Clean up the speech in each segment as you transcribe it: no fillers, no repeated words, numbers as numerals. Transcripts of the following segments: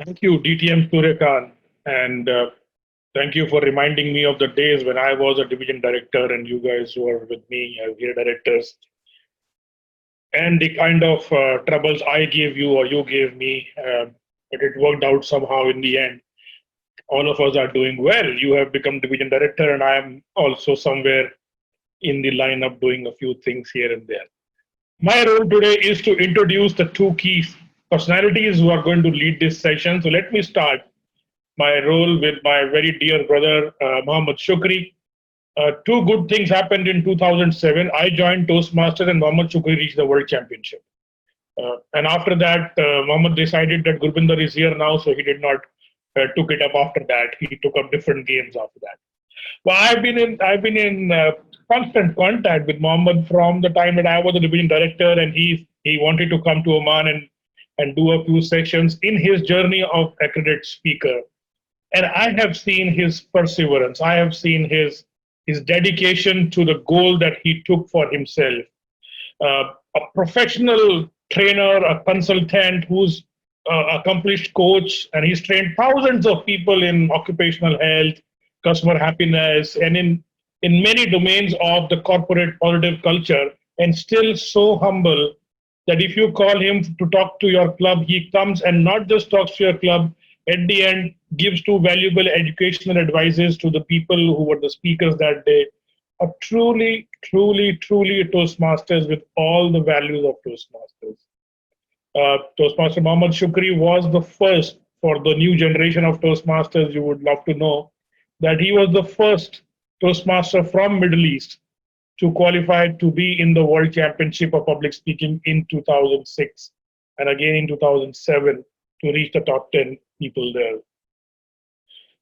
Thank you, DTM Suryakan, and thank you for reminding me of the days when I was a division director and you guys were with me as gear directors, and the kind of troubles I gave you or you gave me, but it worked out somehow in the end. All of us are doing well. You have become division director, and I am also somewhere in the lineup doing a few things here and there. My role today is to introduce the two key personalities who are going to lead this session. So let me start my role with my very dear brother, Mohammed Shukri. Two good things happened in 2007. I joined Toastmaster and Mohammed Shukri reached the World Championship. And after that, Mohammed decided that Gurbinder is here now, so he did not took it up after that. He took up different games after that. Well, I've been in constant contact with Mohammed from the time that I was a division director, and he wanted to come to Oman and do a few sessions in his journey of accredited speaker. And I have seen his perseverance. I have seen his dedication to the goal that he took for himself. A professional trainer, a consultant who's accomplished coach, and he's trained thousands of people in occupational health, customer happiness, and in many domains of the corporate positive culture, and still so humble that if you call him to talk to your club, he comes and not just talks to your club, at the end gives two valuable educational advices to the people who were the speakers that day. A truly Toastmasters with all the values of Toastmasters. Toastmaster Mohammed Shukri was the first for the new generation of Toastmasters. You would love to know that he was the first Toastmaster from Middle East to qualify to be in the World Championship of Public Speaking in 2006 and again in 2007 to reach the top 10 people there.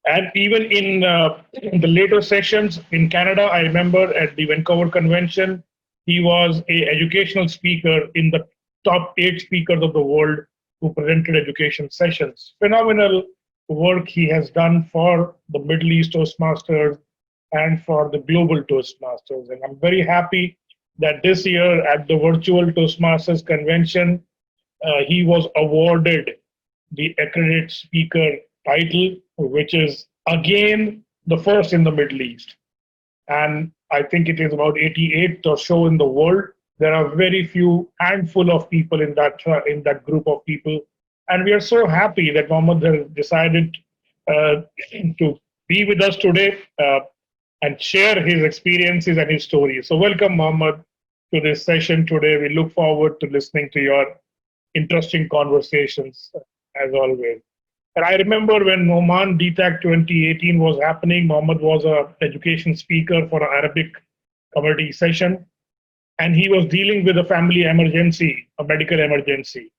And even in the later sessions in Canada, I remember at the Vancouver Convention, he was a educational speaker in the top 8 speakers of the world who presented education sessions. Phenomenal work he has done for the Middle East Toastmasters and for the global Toastmasters. And I'm very happy that this year at the virtual Toastmasters convention, he was awarded the accredited speaker title, which is again the first in the Middle East. And I think it is about 88th or so in the world. There are very few handful of people in that group of people. And we are so happy that Mohammed has decided to be with us today and share his experiences and his stories. So welcome, Mohammed, to this session today. We look forward to listening to your interesting conversations, as always. And I remember when Oman DTAC 2018 was happening, Mohammed was an education speaker for an Arabic community session, and he was dealing with a family emergency, a medical emergency.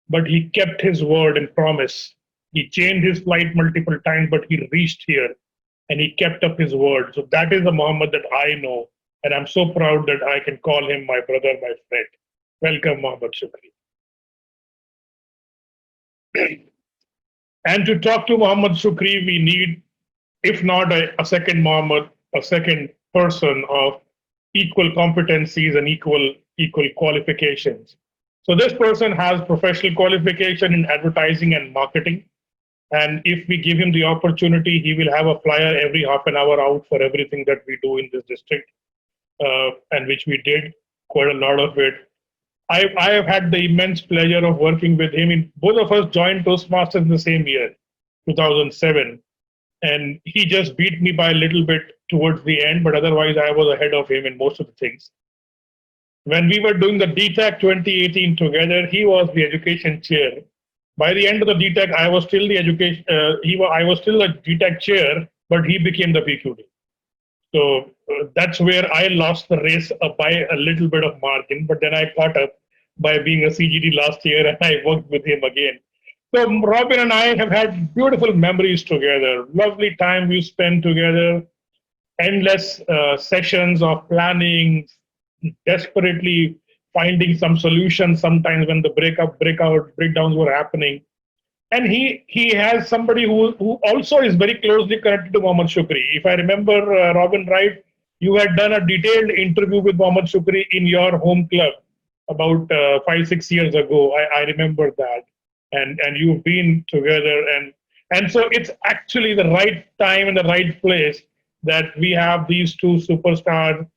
But he kept his word and promise. He changed his flight multiple times, but he reached here, and he kept up his word. So that is the Mohammed that I know, and I'm so proud that I can call him my brother, my friend. Welcome, Mohammed Shukri. And to talk to Mohammed Shukri, we need, if not a second Mohammed, a second person of equal competencies and equal qualifications. So this person has professional qualification in advertising and marketing. And if we give him the opportunity, he will have a flyer every half an hour out for everything that we do in this district, and which we did quite a lot of it. I have had the immense pleasure of working with him. Both of us joined Toastmasters in the same year, 2007. And he just beat me by a little bit towards the end, but otherwise I was ahead of him in most of the things. When we were doing the DTAC 2018 together, he was the education chair. By the end of the DTAC, I was still the education. I was still the DTAC chair, but he became the PQD. So that's where I lost the race by a little bit of margin, but then I caught up by being a CGD last year, and I worked with him again. So Robin and I have had beautiful memories together, lovely time we spent together, endless sessions of planning, desperately finding some solutions sometimes when the breakdowns were happening. And he has somebody who also is very closely connected to Mohammed Shukri. If I remember, Robin, right, you had done a detailed interview with Mohammed Shukri in your home club about 5-6 years ago. I remember that. and you've been together, and so it's actually the right time and the right place that we have these two superstars,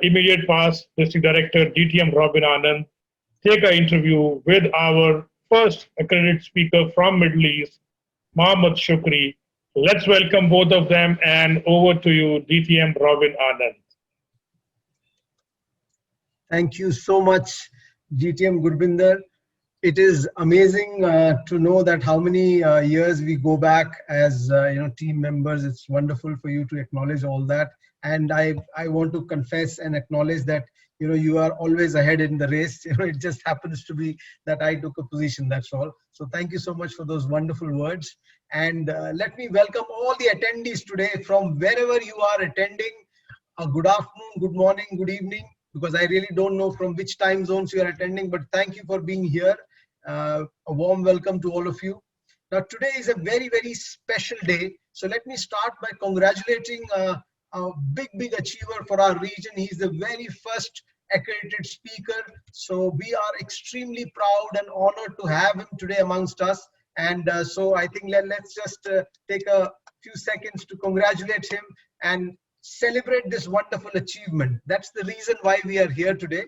immediate past district director DTM Robin Anand, take an interview with our first accredited speaker from Middle East, Mohammed Shukri. Let's welcome both of them, and over to you, DTM Robin Anand. Thank you so much, DTM Gurbinder. It is amazing to know that how many years we go back as team members. It's wonderful for you to acknowledge all that, and I want to confess and acknowledge that you are always ahead in the race. It just happens to be that I took a position, that's all. So thank you so much for those wonderful words, and let me welcome all the attendees today from wherever you are attending. Good afternoon, good morning, good evening, because I really don't know from which time zones you are attending, but thank you for being here. A warm welcome to all of you. Now, today is a very, very special day. So let me start by congratulating a big achiever for our region. He's the very first accredited speaker. So we are extremely proud and honored to have him today amongst us. And so I think let's just take a few seconds to congratulate him and celebrate this wonderful achievement. That's the reason why we are here today.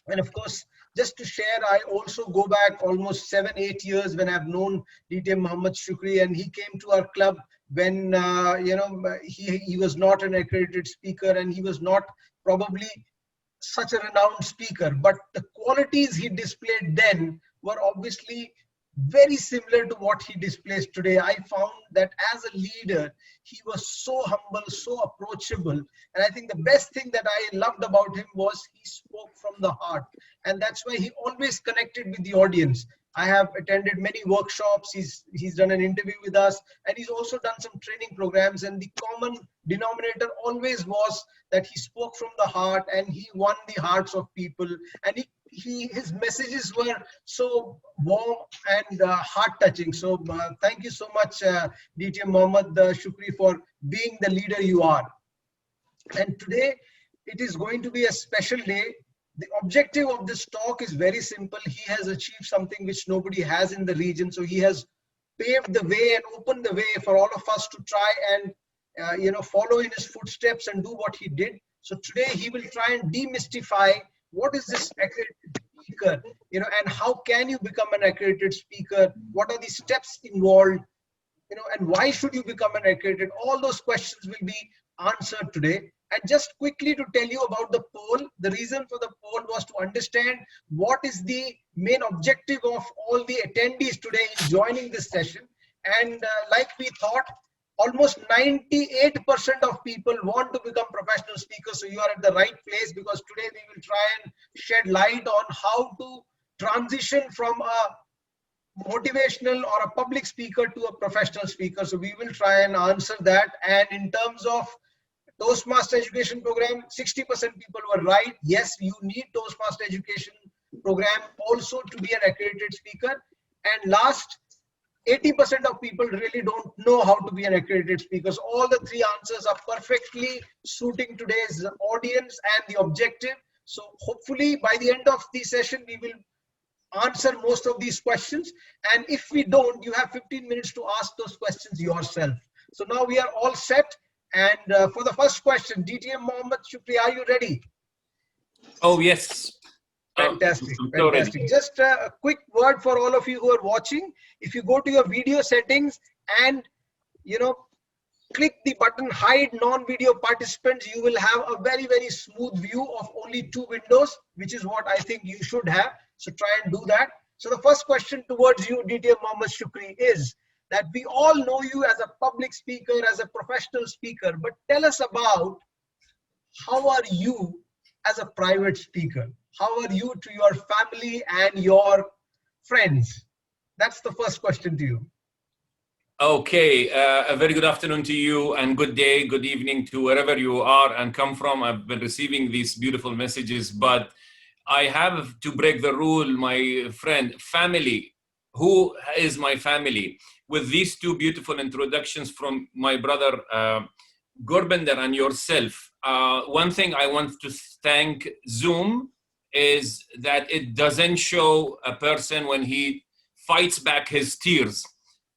And of course, just to share, I also go back almost 7-8 years when I've known DTM Mohamed Shukri, and he came to our club when he was not an accredited speaker, and he was not probably such a renowned speaker, but the qualities he displayed then were obviously very similar to what he displays today. I found that as a leader, he was so humble, so approachable. And I think the best thing that I loved about him was he spoke from the heart. And that's why he always connected with the audience. I have attended many workshops. He's done an interview with us, and he's also done some training programs. And the common denominator always was that he spoke from the heart, and he won the hearts of people. And his messages were so warm and heart-touching. So thank you so much, DTM Mohamed Shukri, for being the leader you are. And today, it is going to be a special day. The objective of this talk is very simple. He has achieved something which nobody has in the region. So he has paved the way and opened the way for all of us to try and follow in his footsteps and do what he did. So today he will try and demystify what is this accredited speaker, and how can you become an accredited speaker? What are the steps involved, and why should you become an accredited? All those questions will be answered today. And just quickly to tell you about the poll, the reason for the poll was to understand what is the main objective of all the attendees today in joining this session. And like we thought, almost 98% of people want to become professional speakers. So you are at the right place, because today we will try and shed light on how to transition from a motivational or a public speaker to a professional speaker. So we will try and answer that. And in terms of Toastmaster education program, 60% people were right. Yes, you need Toastmaster education program also to be an accredited speaker. And last, 80% of people really don't know how to be an accredited speaker. So all the three answers are perfectly suiting today's audience and the objective. So hopefully by the end of the session, we will answer most of these questions. And if we don't, you have 15 minutes to ask those questions yourself. So now we are all set. And for the first question, DTM Mohamed Shukri, are you ready? Oh, yes. Fantastic. Fantastic. Just a quick word for all of you who are watching. If you go to your video settings and, click the button hide non-video participants, you will have a very, very smooth view of only 2 windows, which is what I think you should have. So try and do that. So the first question towards you, DTM Mohamed Shukri, is that we all know you as a public speaker, as a professional speaker, but tell us about how are you as a private speaker? How are you to your family and your friends? That's the first question to you. Okay, a very good afternoon to you, and good day, good evening to wherever you are and come from. I've been receiving these beautiful messages, but I have to break the rule, my friend. Family, who is my family? With these 2 beautiful introductions from my brother Gurbinder and yourself, one thing I want to thank Zoom is that it doesn't show a person when he fights back his tears,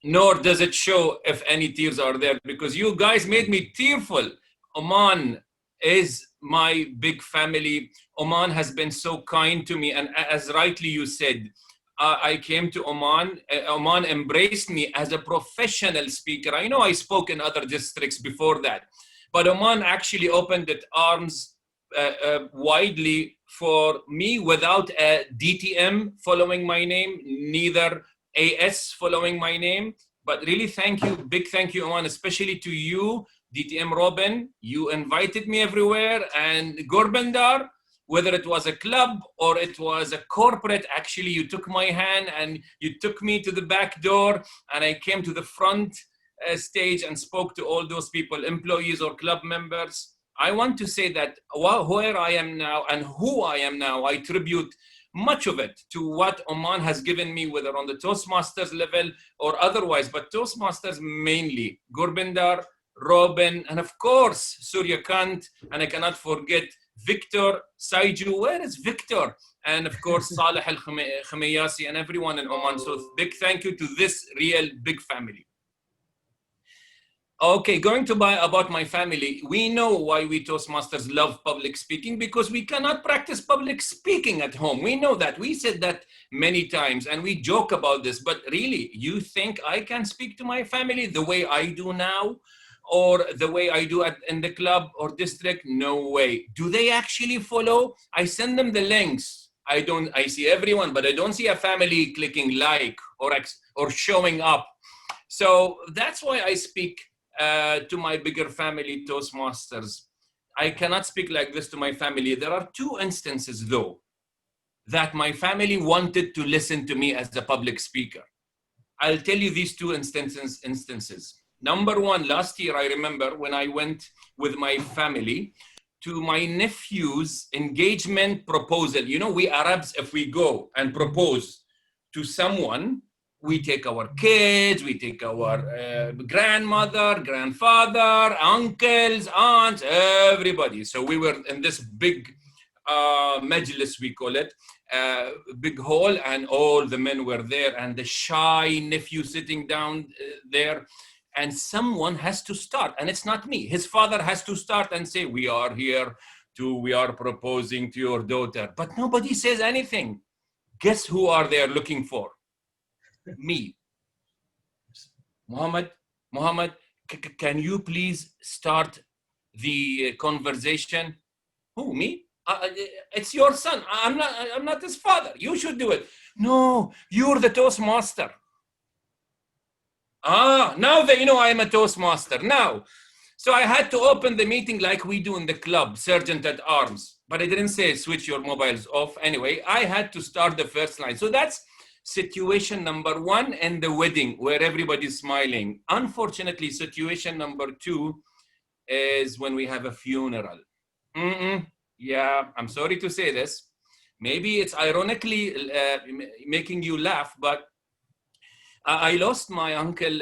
nor does it show if any tears are there, because you guys made me tearful. Oman is my big family. Oman has been so kind to me, and as rightly you said, I came to Oman. Oman embraced me as a professional speaker. I know I spoke in other districts before that, but Oman actually opened its arms widely for me, without a DTM following my name, neither AS following my name. But really, thank you, big thank you, Oman, especially to you, DTM Robin. You invited me everywhere, and Gurbinder, whether it was a club or it was a corporate, actually you took my hand and you took me to the back door, and I came to the front stage and spoke to all those people, employees or club members. I want to say that where I am now and who I am now, I tribute much of it to what Oman has given me, whether on the Toastmasters level or otherwise, but Toastmasters mainly, Gurbinder, Robin, and of course, Suryakant, and I cannot forget Victor, Saiju. Where is Victor? And of course, Saleh Al-Khamayasi and everyone in Oman. So big thank you to this real big family. Okay, going to about my family. We know why we Toastmasters love public speaking, because we cannot practice public speaking at home. We know that. We said that many times, and we joke about this. But really, you think I can speak to my family the way I do now, or the way I do in the club or district? No way. Do they actually follow? I send them the links. I see everyone, but I don't see a family clicking like or showing up. So that's why I speak to my bigger family, Toastmasters. I cannot speak like this to my family. There are two instances, though, that my family wanted to listen to me as a public speaker. I'll tell you these two instances. Number one, last year, I remember when I went with my family to my nephew's engagement proposal. You know, we Arabs, if we go and propose to someone, we take our kids, we take our grandmother, grandfather, uncles, aunts, everybody. So we were in this big majlis, we call it, big hall, and all the men were there, and the shy nephew sitting down there. And someone has to start, and it's not me. His father has to start and say, we are proposing to your daughter. But nobody says anything. Guess who are they looking for? Me. Mohammed, can you please start the conversation? Who, me? It's your son. I'm not his father. You should do it. No, you're the Toastmaster. Now they know I am a Toastmaster now. So I had to open the meeting like we do in the club, Sergeant at Arms. But I didn't say switch your mobiles off. Anyway, I had to start the first line. So that's situation number one in the wedding, where everybody's smiling. Unfortunately, situation number two is when we have a funeral. Yeah, I'm sorry to say this. Maybe it's ironically making you laugh, but I lost my uncle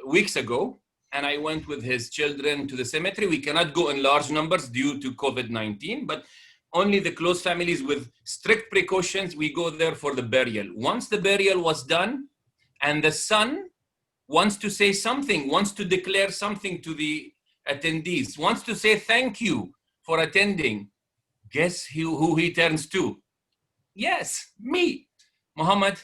weeks ago, and I went with his children to the cemetery. We cannot go in large numbers due to COVID-19, but only the close families with strict precautions, we go there for the burial. Once the burial was done, and the son wants to say something, wants to declare something to the attendees, wants to say thank you for attending, guess who he turns to? Yes, me. Mohammed,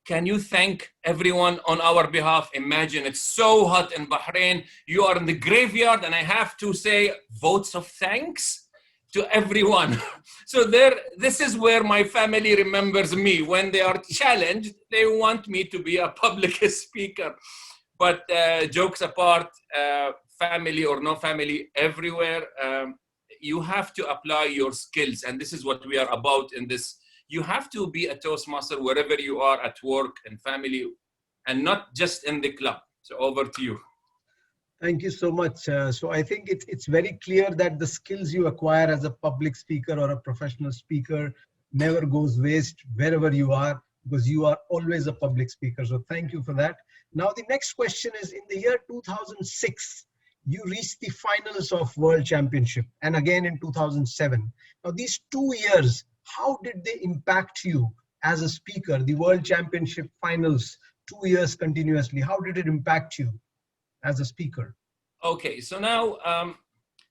can you thank everyone on our behalf? Imagine it's so hot in Bahrain. You are in the graveyard, and I have to say votes of thanks to everyone. So this is where my family remembers me. When they are challenged, they want me to be a public speaker. But jokes apart, family or no family, everywhere, you have to apply your skills. And this is what we are about in this. You have to be a Toastmaster wherever you are, at work and family, and not just in the club. So over to you. Thank you so much. So I think it's very clear that the skills you acquire as a public speaker or a professional speaker never goes waste wherever you are, because you are always a public speaker. So thank you for that. Now the next question is, in the year 2006, you reached the finals of World Championship, and again in 2007. Now these 2 years, how did they impact you as a speaker, the World Championship finals, 2 years continuously? How did it impact you as a speaker? Okay, so now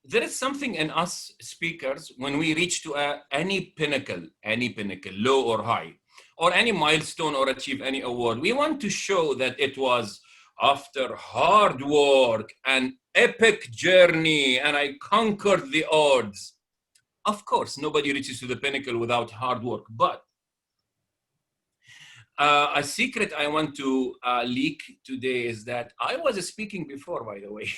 there is something in us speakers when we reach to any pinnacle, low or high, or any milestone or achieve any award. We want to show that it was after hard work and epic journey and I conquered the odds. Of course, nobody reaches to the pinnacle without hard work, but a secret I want to leak today is that I was speaking before, by the way.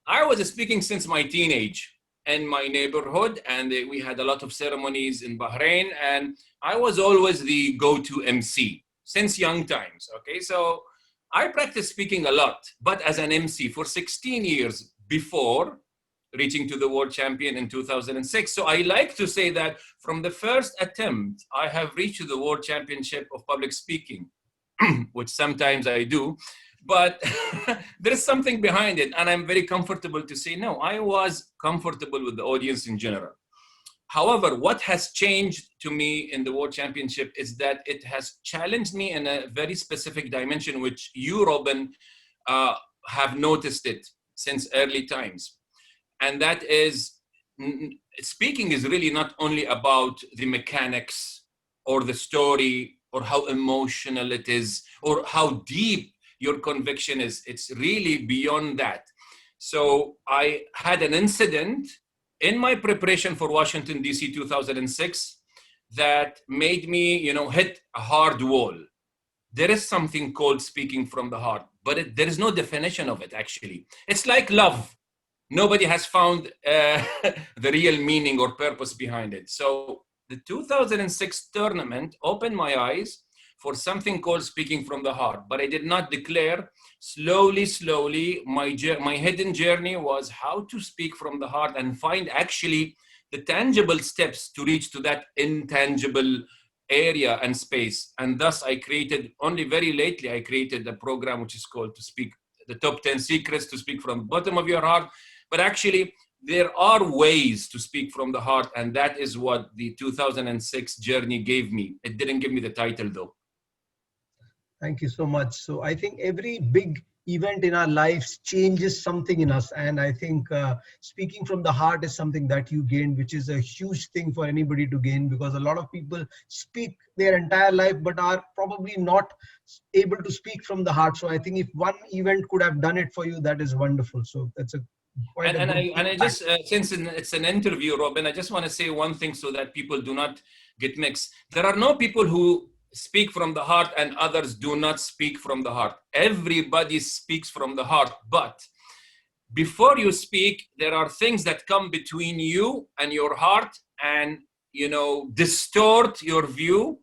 I was speaking since my teenage in my neighborhood, and we had a lot of ceremonies in Bahrain, and I was always the go-to MC since young times, okay? So I practiced speaking a lot, but as an MC for 16 years before reaching to the world champion in 2006. So I like to say that from the first attempt, I have reached to the world championship of public speaking, which sometimes I do, but there is something behind it. And I'm very comfortable to say, no, I was comfortable with the audience in general. However, what has changed to me in the world championship is that it has challenged me in a very specific dimension, which you, Robin, have noticed it since early times. And that is, speaking is really not only about the mechanics or the story or how emotional it is or how deep your conviction is. It's really beyond that. So I had an incident in my preparation for Washington, D.C. 2006 that made me, hit a hard wall. There is something called speaking from the heart, but there is no definition of it, actually. It's like love. Nobody has found the real meaning or purpose behind it. So the 2006 tournament opened my eyes for something called speaking from the heart, but I did not declare. Slowly, my hidden journey was how to speak from the heart and find actually the tangible steps to reach to that intangible area and space. And thus I created, only very lately, I created a program which is called To Speak, the Top 10 Secrets to Speak from the Bottom of Your Heart. But actually, there are ways to speak from the heart, and that is what the 2006 journey gave me. It didn't give me the title, though. Thank you so much. So I think every big event in our lives changes something in us. And I think speaking from the heart is something that you gained, which is a huge thing for anybody to gain, because a lot of people speak their entire life, but are probably not able to speak from the heart. So I think if one event could have done it for you, that is wonderful. So that's a I just, since it's an interview, Robin, I just want to say one thing so that people do not get mixed. There are no people who speak from the heart and others do not speak from the heart. Everybody speaks from the heart, but before you speak, there are things that come between you and your heart and, distort your view,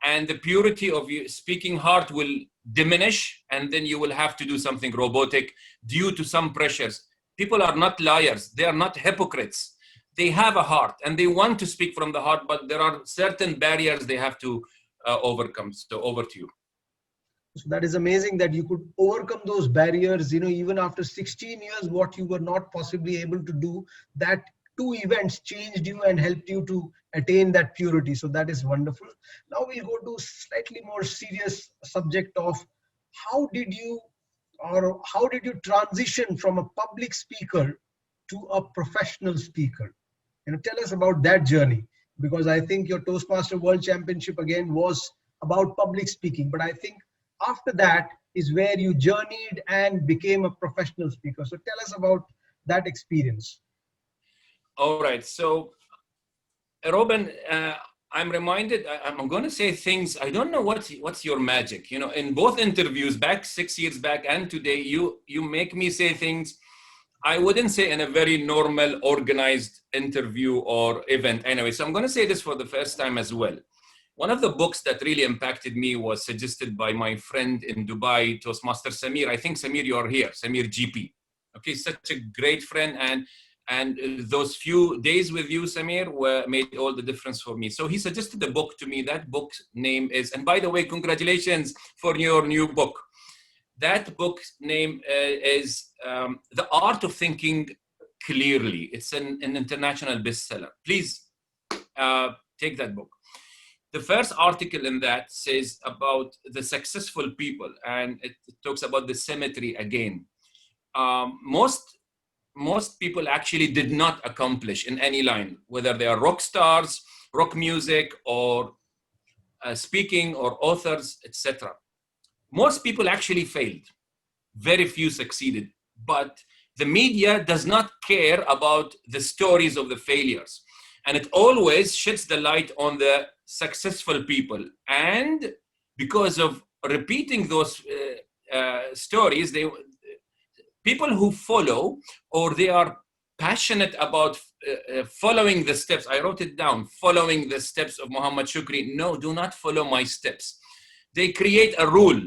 and the purity of your speaking heart will diminish, and then you will have to do something robotic due to some pressures. People are not liars. They are not hypocrites. They have a heart and they want to speak from the heart, but there are certain barriers they have to overcome. So over to you. So that is amazing that you could overcome those barriers, even after 16 years, what you were not possibly able to do, that 2 events changed you and helped you to attain that purity. So that is wonderful. Now we'll go to slightly more serious subject of how did you transition from a public speaker to a professional speaker? Tell us about that journey, because I think your Toastmaster World Championship again was about public speaking, but I think after that is where you journeyed and became a professional speaker. So tell us about that experience. All right. So, Robin, I'm reminded, I'm going to say things, I don't know what's your magic. In both interviews back 6 years back and today, you make me say things I wouldn't say in a very normal, organized interview or event. Anyway, so I'm going to say this for the first time as well. One of the books that really impacted me was suggested by my friend in Dubai, Toastmaster Samir. I think, Samir, you are here, Samir GP. Okay, such a great friend. And those few days with you, Samir, made all the difference for me. So he suggested a book to me. That book's name is, and by the way, congratulations for your new book. That book's name is The Art of Thinking Clearly. It's an international bestseller. Please take that book. The first article in that says about the successful people, and it talks about the symmetry again. Most people actually did not accomplish in any line, whether they are rock stars, rock music, or speaking, or authors, etc. Most people actually failed. Very few succeeded. But the media does not care about the stories of the failures. And it always sheds the light on the successful people. And because of repeating those stories, people who follow, or they are passionate about following the steps. I wrote it down, following the steps of Mohammed Shukri. No, do not follow my steps. They create a rule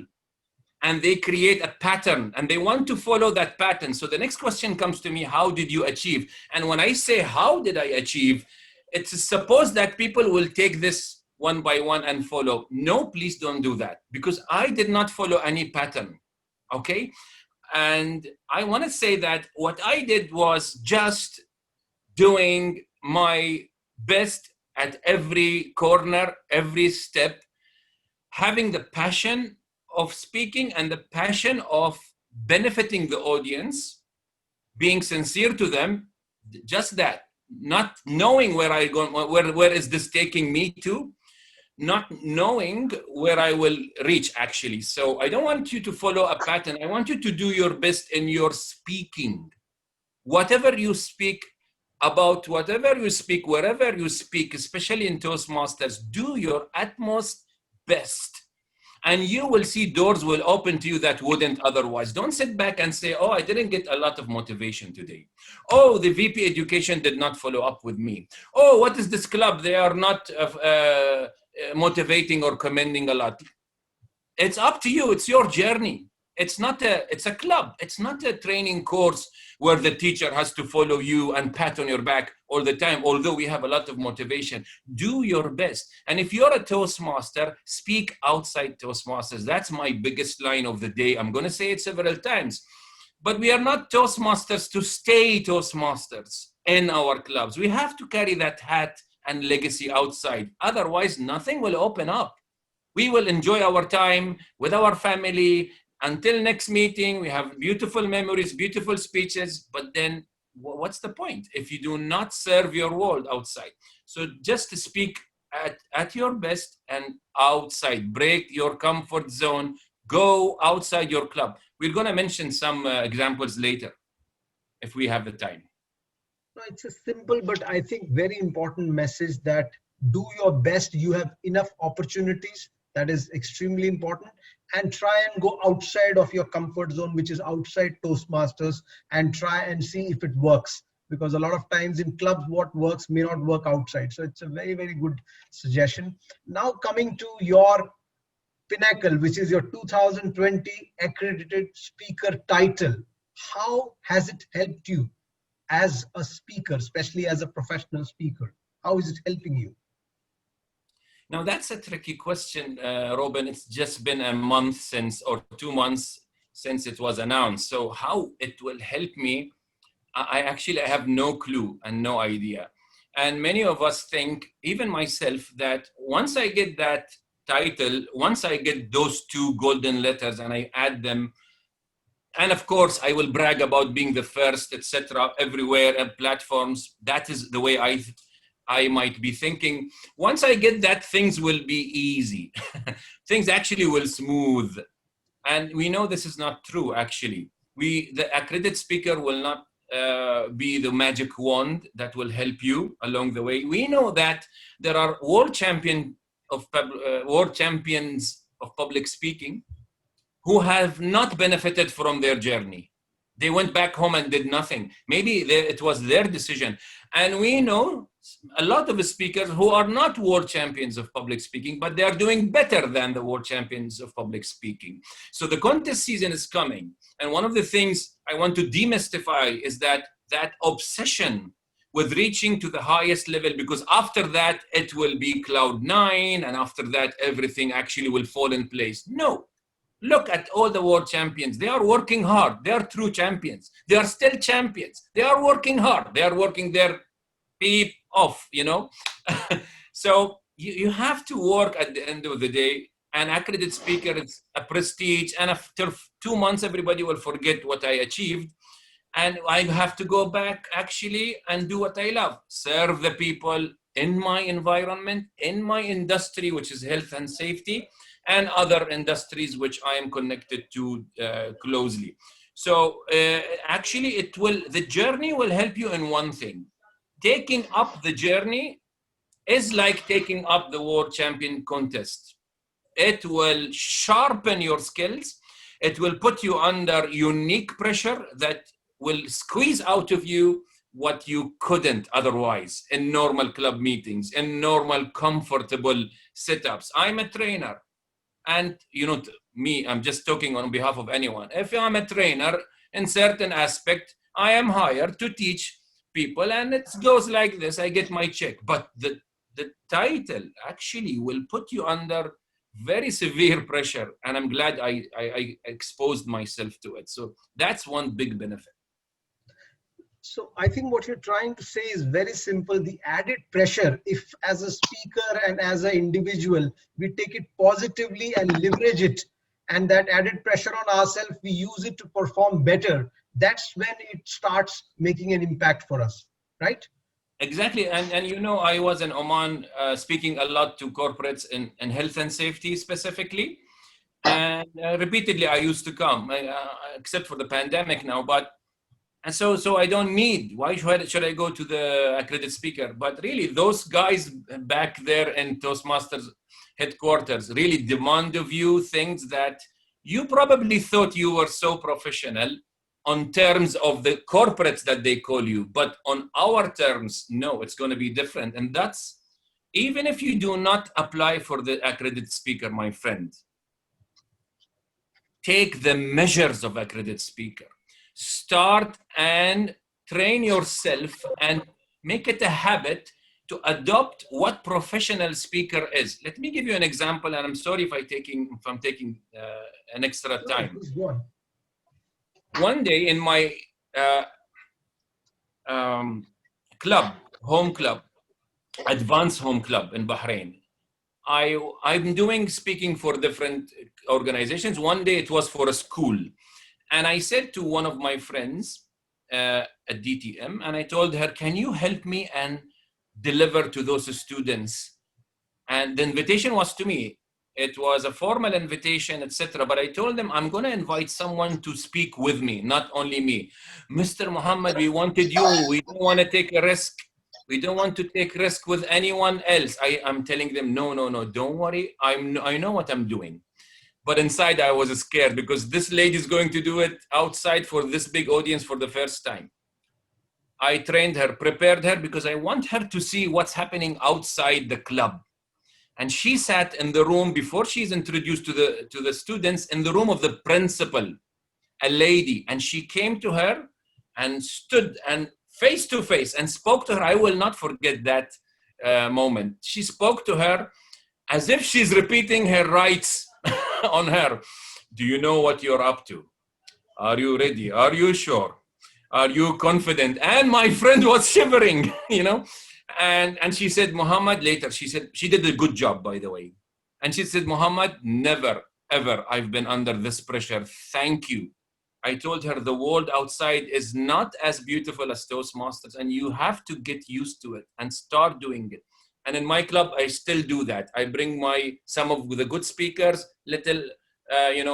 and they create a pattern and they want to follow that pattern. So the next question comes to me, how did you achieve? And when I say, how did I achieve? It's supposed that people will take this one by one and follow. No, please don't do that, because I did not follow any pattern, okay? And I want to say that what I did was just doing my best at every corner, every step, having the passion of speaking and the passion of benefiting the audience, being sincere to them, just that, not knowing where is this taking me to, not knowing where I will reach actually. So I don't want you to follow a pattern. I want you to do your best in your speaking. Whatever you speak about, whatever you speak, wherever you speak, especially in Toastmasters, do your utmost best. And you will see doors will open to you that wouldn't otherwise. Don't sit back and say, oh, I didn't get a lot of motivation today. Oh, the VP education did not follow up with me. Oh, what is this club? They are not motivating or commending a lot. It's up to you. It's your journey. It's a club. It's not a training course where the teacher has to follow you and pat on your back all the time. Although we have a lot of motivation, do your best. And if you're a Toastmaster, speak outside Toastmasters. That's my biggest line of the day. I'm going to say it several times, but we are not Toastmasters to stay Toastmasters in our clubs. We have to carry that hat and legacy outside. Otherwise, nothing will open up. We will enjoy our time with our family. Until next meeting, we have beautiful memories, beautiful speeches, but then what's the point if you do not serve your world outside? So just to speak at your best and outside, break your comfort zone, go outside your club. We're going to mention some examples later if we have the time. No, it's a simple, but I think very important message that do your best. You have enough opportunities. That is extremely important. And try and go outside of your comfort zone, which is outside Toastmasters, and try and see if it works. Because a lot of times in clubs, what works may not work outside. So it's a very, very good suggestion. Now coming to your pinnacle, which is your 2020 accredited speaker title. How has it helped you as a speaker, especially as a professional speaker? How is it helping you? Now, that's a tricky question, Robin. It's just been a month or 2 months since it was announced. So how it will help me, I actually have no clue and no idea. And many of us think, even myself, that once I get that title, once I get those 2 golden letters and I add them, and of course, I will brag about being the first, etc., everywhere and platforms. That is the way I might be thinking. Once I get that, things will be easy. Things actually will smooth. And we know this is not true, actually. The accredited speaker will not be the magic wand that will help you along the way. We know that there are world champions of public speaking who have not benefited from their journey. They went back home and did nothing. Maybe it was their decision. And we know a lot of speakers who are not world champions of public speaking, but they are doing better than the world champions of public speaking. So the contest season is coming. And one of the things I want to demystify is that obsession with reaching to the highest level, because after that, it will be cloud 9. And after that, everything actually will fall in place. No. Look at all the world champions. They are working hard. They are true champions. They are still champions. They are working hard. They are working their beep off, you know. So you have to work at the end of the day. An accredited speaker is a prestige, and after 2 months, everybody will forget what I achieved. And I have to go back actually and do what I love, serve the people in my environment, in my industry, which is health and safety, and other industries which I am connected to closely. So actually the journey will help you in one thing. Taking up the journey is like taking up the world champion contest. It will sharpen your skills. It will put you under unique pressure that will squeeze out of you what you couldn't otherwise in normal club meetings, in normal comfortable setups. I'm a trainer, and me, I'm just talking on behalf of anyone. If I'm a trainer in certain aspect, I am hired to teach people, and it goes like this. I get my check, but the title actually will put you under very severe pressure, and I'm glad I exposed myself to it. So that's one big benefit. So I think what you're trying to say is very simple. The added pressure, if as a speaker and as an individual, we take it positively and leverage it, and that added pressure on ourselves, we use it to perform better. That's when it starts making an impact for us, right? Exactly. And I was in Oman speaking a lot to corporates in health and safety specifically. And repeatedly, I used to come, except for the pandemic now. And so I don't need, why should I go to the accredited speaker? But really, those guys back there in Toastmasters headquarters really demand of you things that you probably thought you were so professional on terms of the corporates that they call you. But on our terms, no, it's going to be different. And that's, even if you do not apply for the accredited speaker, my friend, take the measures of accredited speaker. Start and train yourself and make it a habit to adopt what professional speaker is. Let me give you an example, and I'm sorry if I'm taking an extra time. One day in my home club, advanced home club in Bahrain, I'm doing speaking for different organizations. One day it was for a school. And I said to one of my friends at DTM, and I told her, can you help me and deliver to those students? And the invitation was to me. It was a formal invitation, etc. But I told them, I'm going to invite someone to speak with me, not only me. Mr. Mohammed, we wanted you. We don't want to take a risk. We don't want to take risk with anyone else. I'm telling them, no, don't worry. I know what I'm doing. But inside I was scared because this lady is going to do it outside for this big audience for the first time. I trained her, prepared her, because I want her to see what's happening outside the club. And she sat in the room before she's introduced to the students, in the room of the principal, a lady. And she came to her and stood and face to face and spoke to her. I will not forget that moment. She spoke to her as if she's repeating her rights on her. Do you know what you're up to? Are you ready? Are you sure? Are you confident? And my friend was shivering, and she said, Muhammad, later, she said, she did a good job, by the way. And she said, Muhammad, never, ever I've been under this pressure. Thank you. I told her the world outside is not as beautiful as Toastmasters, and you have to get used to it and start doing it. And in my club, I still do that. I bring some of the good speakers, little,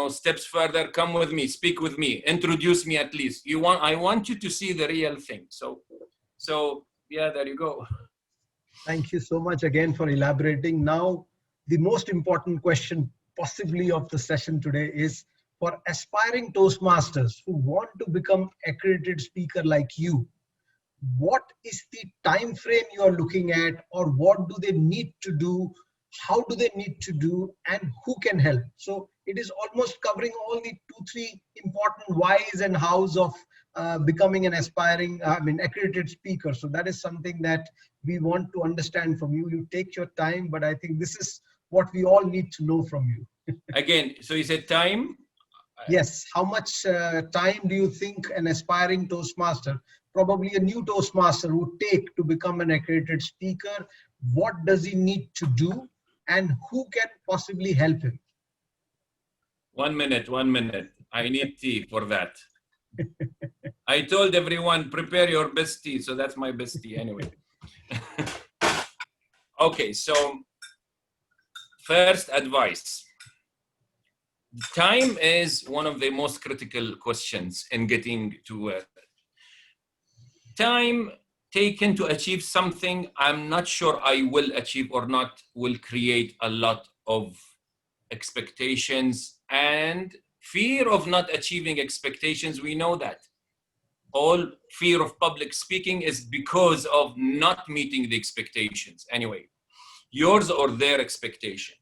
steps further. Come with me, speak with me, introduce me at least. I want you to see the real thing. So yeah, there you go. Thank you so much again for elaborating. Now, the most important question possibly of the session today is for aspiring Toastmasters who want to become accredited speaker like you. What is the time frame you are looking at, or what do they need to do? How do they need to do, and who can help? So it is almost covering all the 2-3 important whys and hows of becoming an accredited speaker. So that is something that we want to understand from you. You take your time, but I think this is what we all need to know from you. Again, so you said time? Yes. How much time do you think an aspiring Toastmaster probably a new Toastmaster would take to become an accredited speaker? What does he need to do, and who can possibly help him? 1 minute, 1 minute. I need tea for that. I told everyone, prepare your best tea. So that's my best tea anyway. Okay, so first advice. Time is one of the most critical questions in getting to time taken to achieve something I'm not sure I will achieve or not will create a lot of expectations and fear of not achieving expectations. We know that. All fear of public speaking is because of not meeting the expectations. Anyway, yours or their expectation.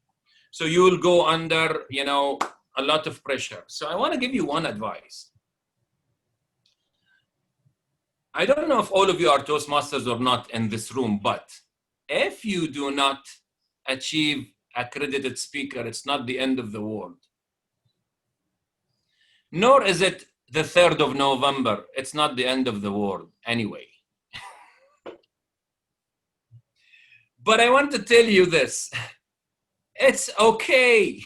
So you will go under, a lot of pressure. So I want to give you one advice. I don't know if all of you are Toastmasters or not in this room, but if you do not achieve accredited speaker, it's not the end of the world. Nor is it the 3rd of November. It's not the end of the world anyway. But I want to tell you this. It's okay.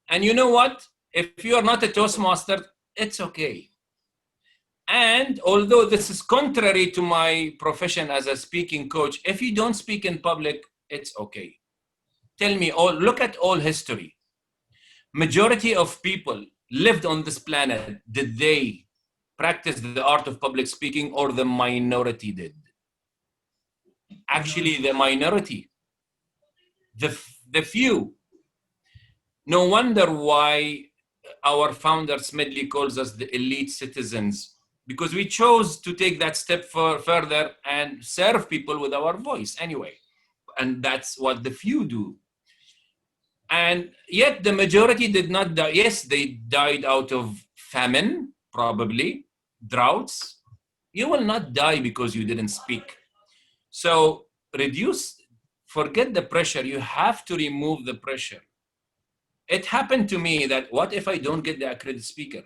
And you know what? If you are not a Toastmaster, it's okay. And although this is contrary to my profession as a speaking coach, if you don't speak in public, it's okay. Tell me, look at all history. Majority of people lived on this planet, did they practice the art of public speaking, or the minority did? Actually, the minority, the few. No wonder why our founder Smedley calls us the elite citizens, because we chose to take that step further and serve people with our voice anyway. And that's what the few do. And yet the majority did not die. Yes, they died out of famine, probably, droughts. You will not die because you didn't speak. So forget the pressure. You have to remove the pressure. It happened to me that, what if I don't get the accredited speaker?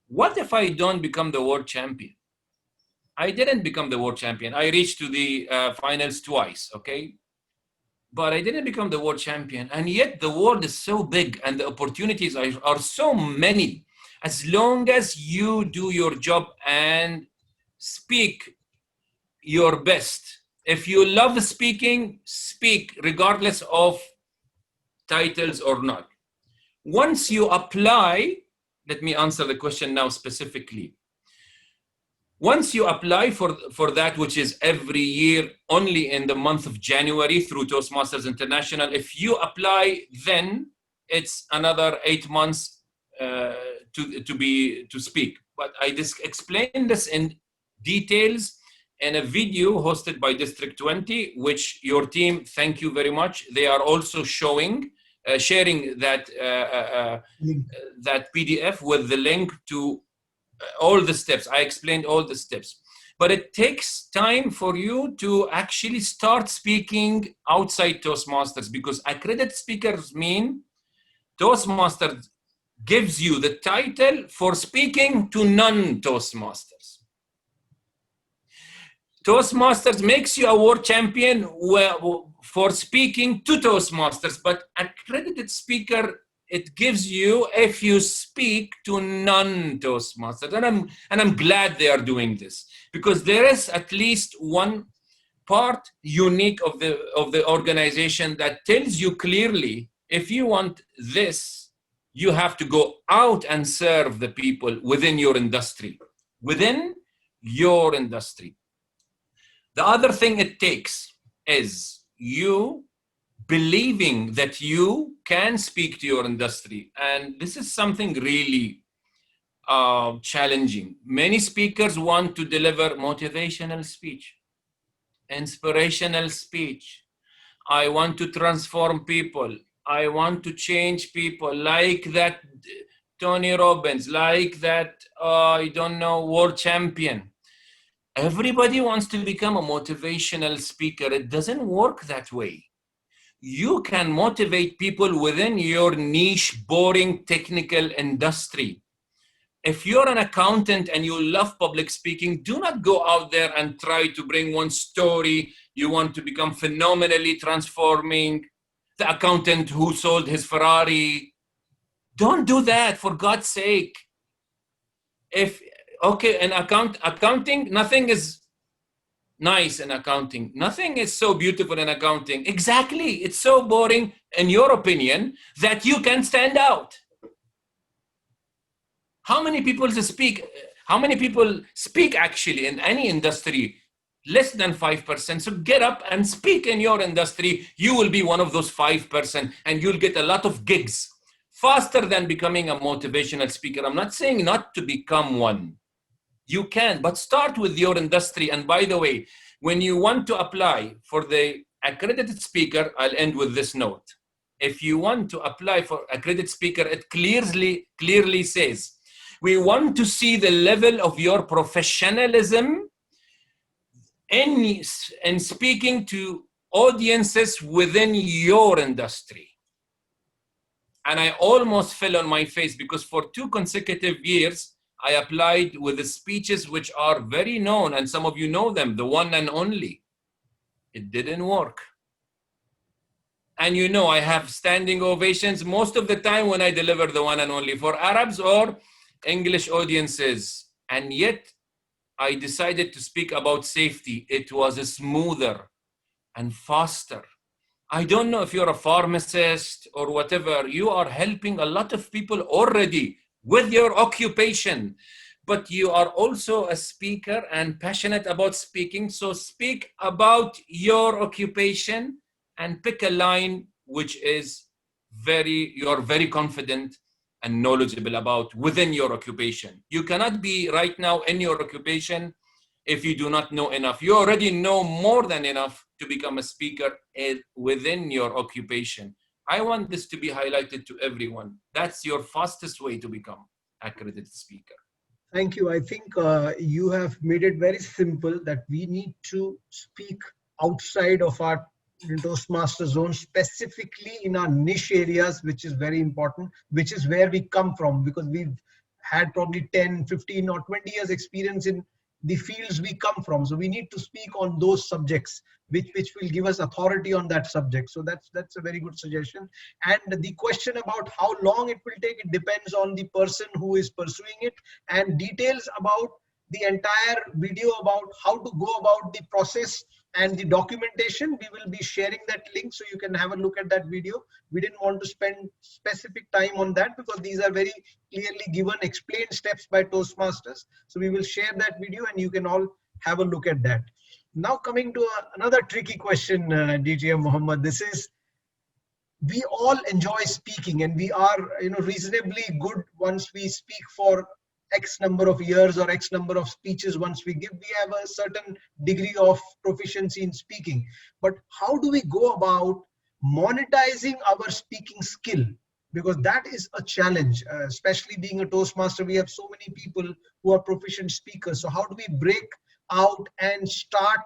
What if I don't become the world champion? I didn't become the world champion. I reached to the finals twice, okay? But I didn't become the world champion. And yet the world is so big and the opportunities are so many. As long as you do your job and speak your best. If you love speaking, speak regardless of titles or not. Once you apply, let me answer the question now specifically. Once you apply for that, which is every year, only in the month of January through Toastmasters International, if you apply, then it's another 8 months to speak. But I just explained this in details in a video hosted by District 20, which your team, thank you very much. They are also sharing that that PDF with the link to all the steps. I explained all the steps. But it takes time for you to actually start speaking outside Toastmasters, because accredited speakers mean Toastmasters gives you the title for speaking to non-Toastmasters. Toastmasters makes you a world champion for speaking to Toastmasters, but accredited speaker, it gives you if you speak to non-Toastmasters. And I'm glad they are doing this, because there is at least one part unique of the organization that tells you clearly, if you want this, you have to go out and serve the people within your industry. Within your industry. The other thing it takes is you believing that you can speak to your industry. And this is something really challenging. Many speakers want to deliver motivational speech, inspirational speech. I want to transform people. I want to change people, like that Tony Robbins, like that, I don't know, world champion. Everybody wants to become a motivational speaker. It doesn't work that way. You can motivate people within your niche, boring, technical industry. if you're an accountant and you love public speaking, do not go out there and try to bring one story. You want to become phenomenally transforming, the accountant who sold his Ferrari. Don't do that, for God's sake. Okay, in accounting, nothing is nice in accounting. Nothing is so beautiful in accounting. Exactly. It's so boring, in your opinion, that you can stand out. How many people speak actually in any industry? Less than 5%. So get up and speak in your industry. You will be one of those 5%, and you'll get a lot of gigs faster than becoming a motivational speaker. I'm not saying not to become one. You can, but start with your industry. And by the way, when you want to apply for the accredited speaker, I'll end with this note. If you want to apply for accredited speaker, it clearly says, we want to see the level of your professionalism in speaking to audiences within your industry. And I almost fell on my face, because for 2 consecutive years, I applied with the speeches which are very known, and some of you know them, the one and only. It didn't work. And you know, I have standing ovations most of the time when I deliver the one and only for Arabs or English audiences. And yet, I decided to speak about safety. It was smoother and faster. I don't know if you're a pharmacist or whatever, you are helping a lot of people already with your occupation, but you are also a speaker and passionate about speaking. So speak about your occupation and pick a line which is you're very confident and knowledgeable about within your occupation. You cannot be right now in your occupation if you do not know enough. You already know more than enough to become a speaker within your occupation. I want this to be highlighted to everyone. That's your fastest way to become accredited speaker. Thank you. I think you have made it very simple that we need to speak outside of our Toastmaster zone, specifically in our niche areas, which is very important, which is where we come from, because we've had probably 10, 15 or 20 years experience in the fields we come from. So we need to speak on those subjects, which will give us authority on that subject. So that's a very good suggestion. And the question about how long it will take, it depends on the person who is pursuing it, and details about the entire video about how to go about the process and the documentation, we will be sharing that link so you can have a look at that video. We didn't want to spend specific time on that because these are very clearly given, explained steps by Toastmasters. So we will share that video and you can all have a look at that. Now coming to another tricky question, DTM Mohammed, this is, we all enjoy speaking and we are reasonably good once we speak for X number of years or X number of speeches. Once we give, we have a certain degree of proficiency in speaking. But how do we go about monetizing our speaking skill? Because that is a challenge, especially being a Toastmaster. We have so many people who are proficient speakers. So how do we break out and start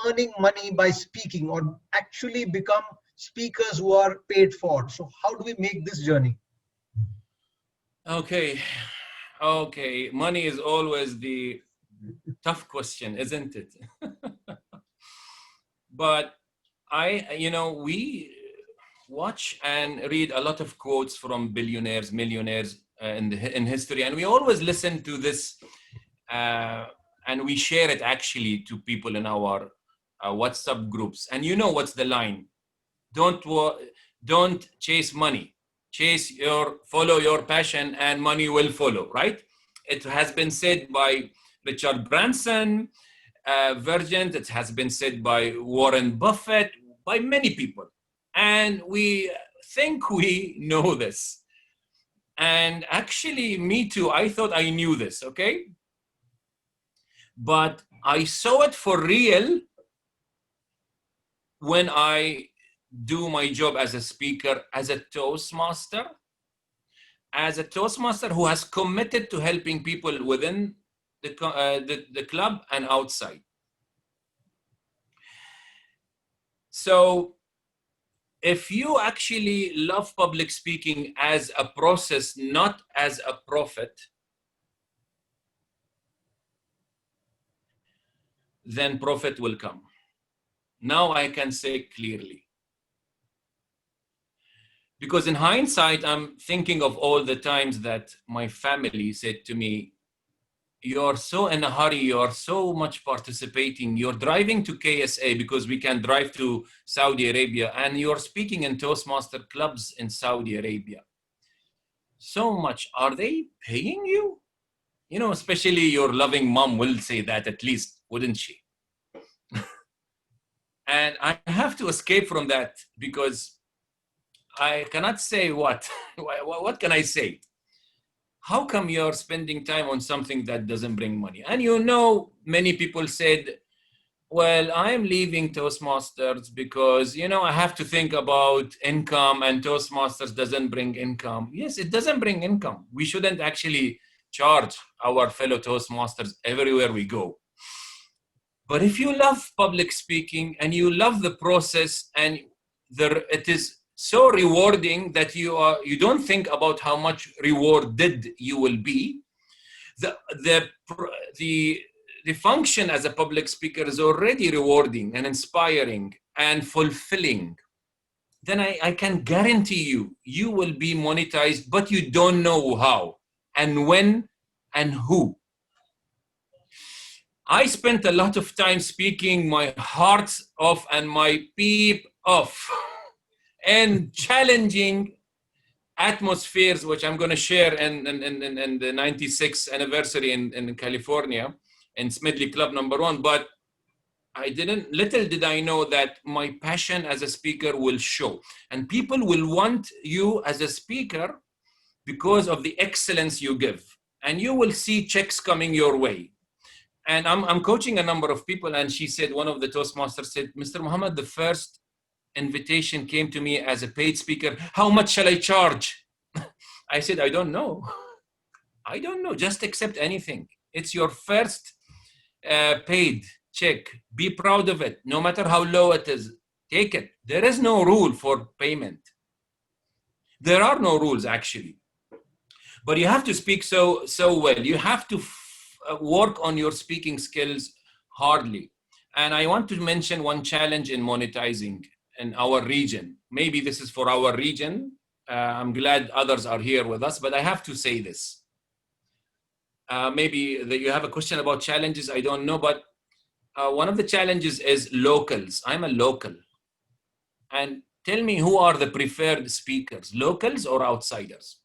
earning money by speaking, or actually become speakers who are paid for? So how do we make this journey? Okay, money is always the tough question, isn't it? But we watch and read a lot of quotes from billionaires, millionaires in history, and we always listen to this, and we share it actually to people in our WhatsApp groups. And you know what's the line? Don't chase money. Follow your passion and money will follow, right? It has been said by Richard Branson, Virgin. It has been said by Warren Buffett, by many people. And we think we know this. And actually, me too, I thought I knew this, okay? But I saw it for real when I do my job as a speaker, as a Toastmaster who has committed to helping people within the club and outside. So if you actually love public speaking as a process, not as a profit, then profit will come. Now I can say clearly. Because in hindsight, I'm thinking of all the times that my family said to me, you're so in a hurry, you're so much participating, you're driving to KSA because we can drive to Saudi Arabia, and you're speaking in Toastmaster clubs in Saudi Arabia. So much, are they paying you? You know, especially your loving mom will say that at least, wouldn't she? And I have to escape from that because I cannot say what. What can I say? How come you're spending time on something that doesn't bring money? And you know, many people said, well, I'm leaving Toastmasters because, you know, I have to think about income and Toastmasters doesn't bring income. Yes, it doesn't bring income. We shouldn't actually charge our fellow Toastmasters everywhere we go. But if you love public speaking and you love the process and it is so rewarding that you don't think about how much rewarded you will be, the function as a public speaker is already rewarding and inspiring and fulfilling, then I can guarantee you will be monetized, but you don't know how and when and who. I spent a lot of time speaking my heart off and my peep off and challenging atmospheres, which I'm going to share in the 96th anniversary in California, in Smedley Club #1. But little did I know that my passion as a speaker will show. And people will want you as a speaker because of the excellence you give. And you will see checks coming your way. And I'm coaching a number of people, and she said, one of the Toastmasters said, Mr. Mohammed, the first invitation came to me as a paid speaker. How much shall I charge? I said, I don't know. I don't know. Just accept anything. It's your first paid check. Be proud of it. No matter how low it is, take it. There is no rule for payment. There are no rules, actually. But you have to speak so well. You have to work on your speaking skills hardly. And I want to mention one challenge in monetizing in our region. Maybe this is for our region. I'm glad others are here with us, but I have to say this. Maybe you have a question about challenges, I don't know, but one of the challenges is locals. I'm a local. And tell me, who are the preferred speakers, locals or outsiders?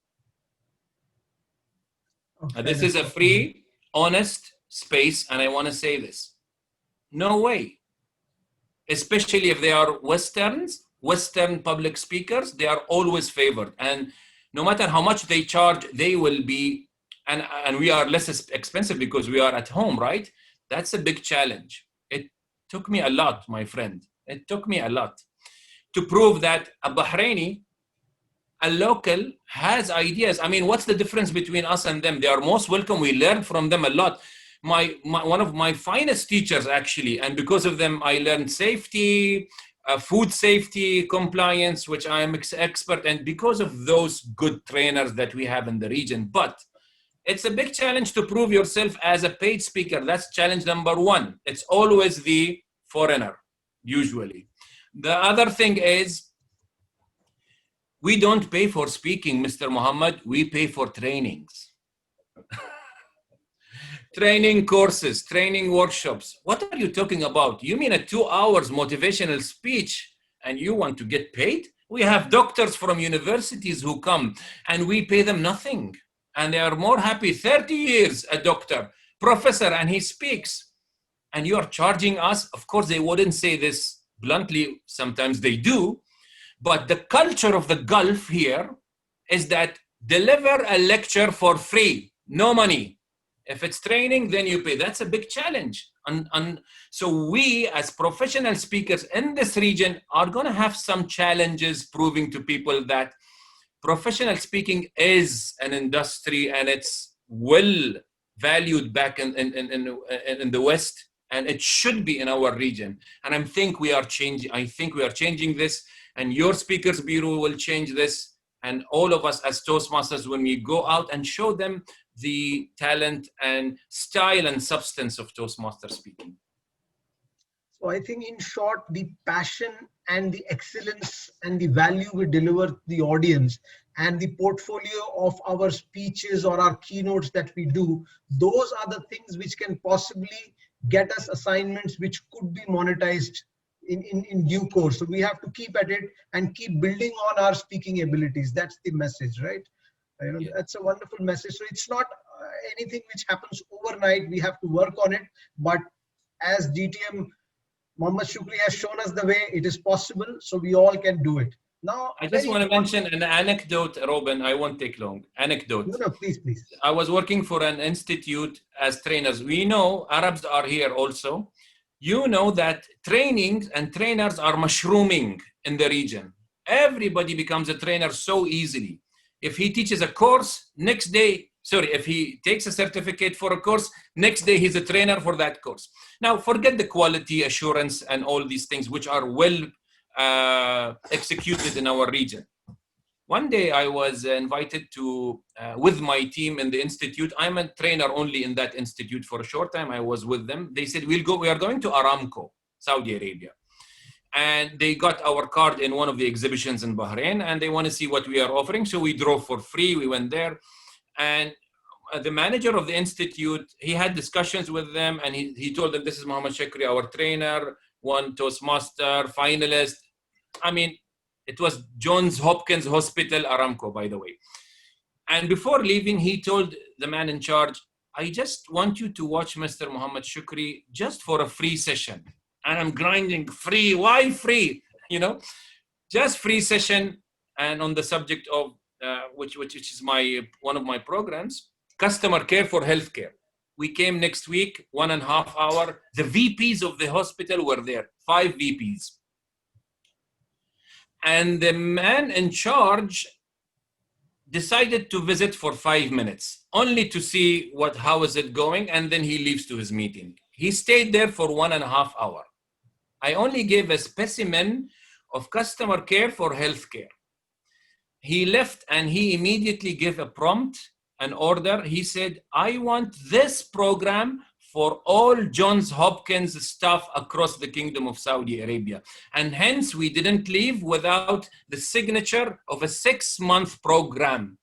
Okay. This is a free, honest space, and I want to say this. No way. Especially if they are Western public speakers, they are always favored. And no matter how much they charge, they will be, and we are less expensive because we are at home, right? That's a big challenge. It took me a lot, my friend. It took me a lot to prove that a Bahraini, a local, has ideas. I mean, what's the difference between us and them? They are most welcome. We learn from them a lot. One of my finest teachers, actually, and because of them, I learned safety, food safety, compliance, which I am expert, and because of those good trainers that we have in the region. But it's a big challenge to prove yourself as a paid speaker. That's challenge number one. It's always the foreigner, usually. The other thing is, we don't pay for speaking, Mr. Mohammed. We pay for trainings. Training courses, training workshops. What are you talking about? You mean a 2 hours motivational speech and you want to get paid? We have doctors from universities who come and we pay them nothing. And they are more happy. 30 years, a doctor, professor, and he speaks. And you are charging us. Of course, they wouldn't say this bluntly. Sometimes they do. But the culture of the Gulf here is that deliver a lecture for free, no money. If it's training, then you pay. That's a big challenge. And so we, as professional speakers in this region, are going to have some challenges proving to people that professional speaking is an industry and it's well valued back in the West, and it should be in our region. And I think we are changing this, and your Speakers Bureau will change this, and all of us as Toastmasters, when we go out and show them the talent and style and substance of Toastmaster speaking. So I think in short, the passion and the excellence and the value we deliver to the audience and the portfolio of our speeches or our keynotes that we do, those are the things which can possibly get us assignments which could be monetized in due course. So we have to keep at it and keep building on our speaking abilities. That's the message, right? Yeah. That's a wonderful message. So it's not anything which happens overnight. We have to work on it. But as DTM Mohamed Shukri has shown us the way, it is possible. So we all can do it. Now, I just want to mention an anecdote, Robin. I won't take long. Anecdote. No, please, please. I was working for an institute as trainers. We know Arabs are here also. You know that training and trainers are mushrooming in the region. Everybody becomes a trainer so easily. If he teaches a course, next day, if he takes a certificate for a course, next day he's a trainer for that course. Now, forget the quality assurance and all these things which are well executed in our region. One day I was invited to, with my team in the institute. I'm a trainer only in that institute for a short time. I was with them. They said, we are going to Aramco, Saudi Arabia. And they got our card in one of the exhibitions in Bahrain, and they want to see what we are offering. So we drove for free. We went there. And the manager of the institute, he had discussions with them, and he told them, this is Mohammed Shukri, our trainer, one Toastmaster, finalist. I mean, it was Johns Hopkins Hospital, Aramco, by the way. And before leaving, he told the man in charge, I just want you to watch Mr. Mohammed Shukri just for a free session. And I'm grinding, free, why free? You know, just free session. And on the subject of, which is one of my programs, customer care for healthcare. We came next week, 1.5 hours. The VPs of the hospital were there, 5 VPs. And the man in charge decided to visit for 5 minutes, only to see how is it going, and then he leaves to his meeting. He stayed there for 1.5 hours. I only gave a specimen of customer care for healthcare. He left and he immediately gave a prompt, an order. He said, I want this program for all Johns Hopkins staff across the Kingdom of Saudi Arabia. And hence we didn't leave without the signature of a 6-month program.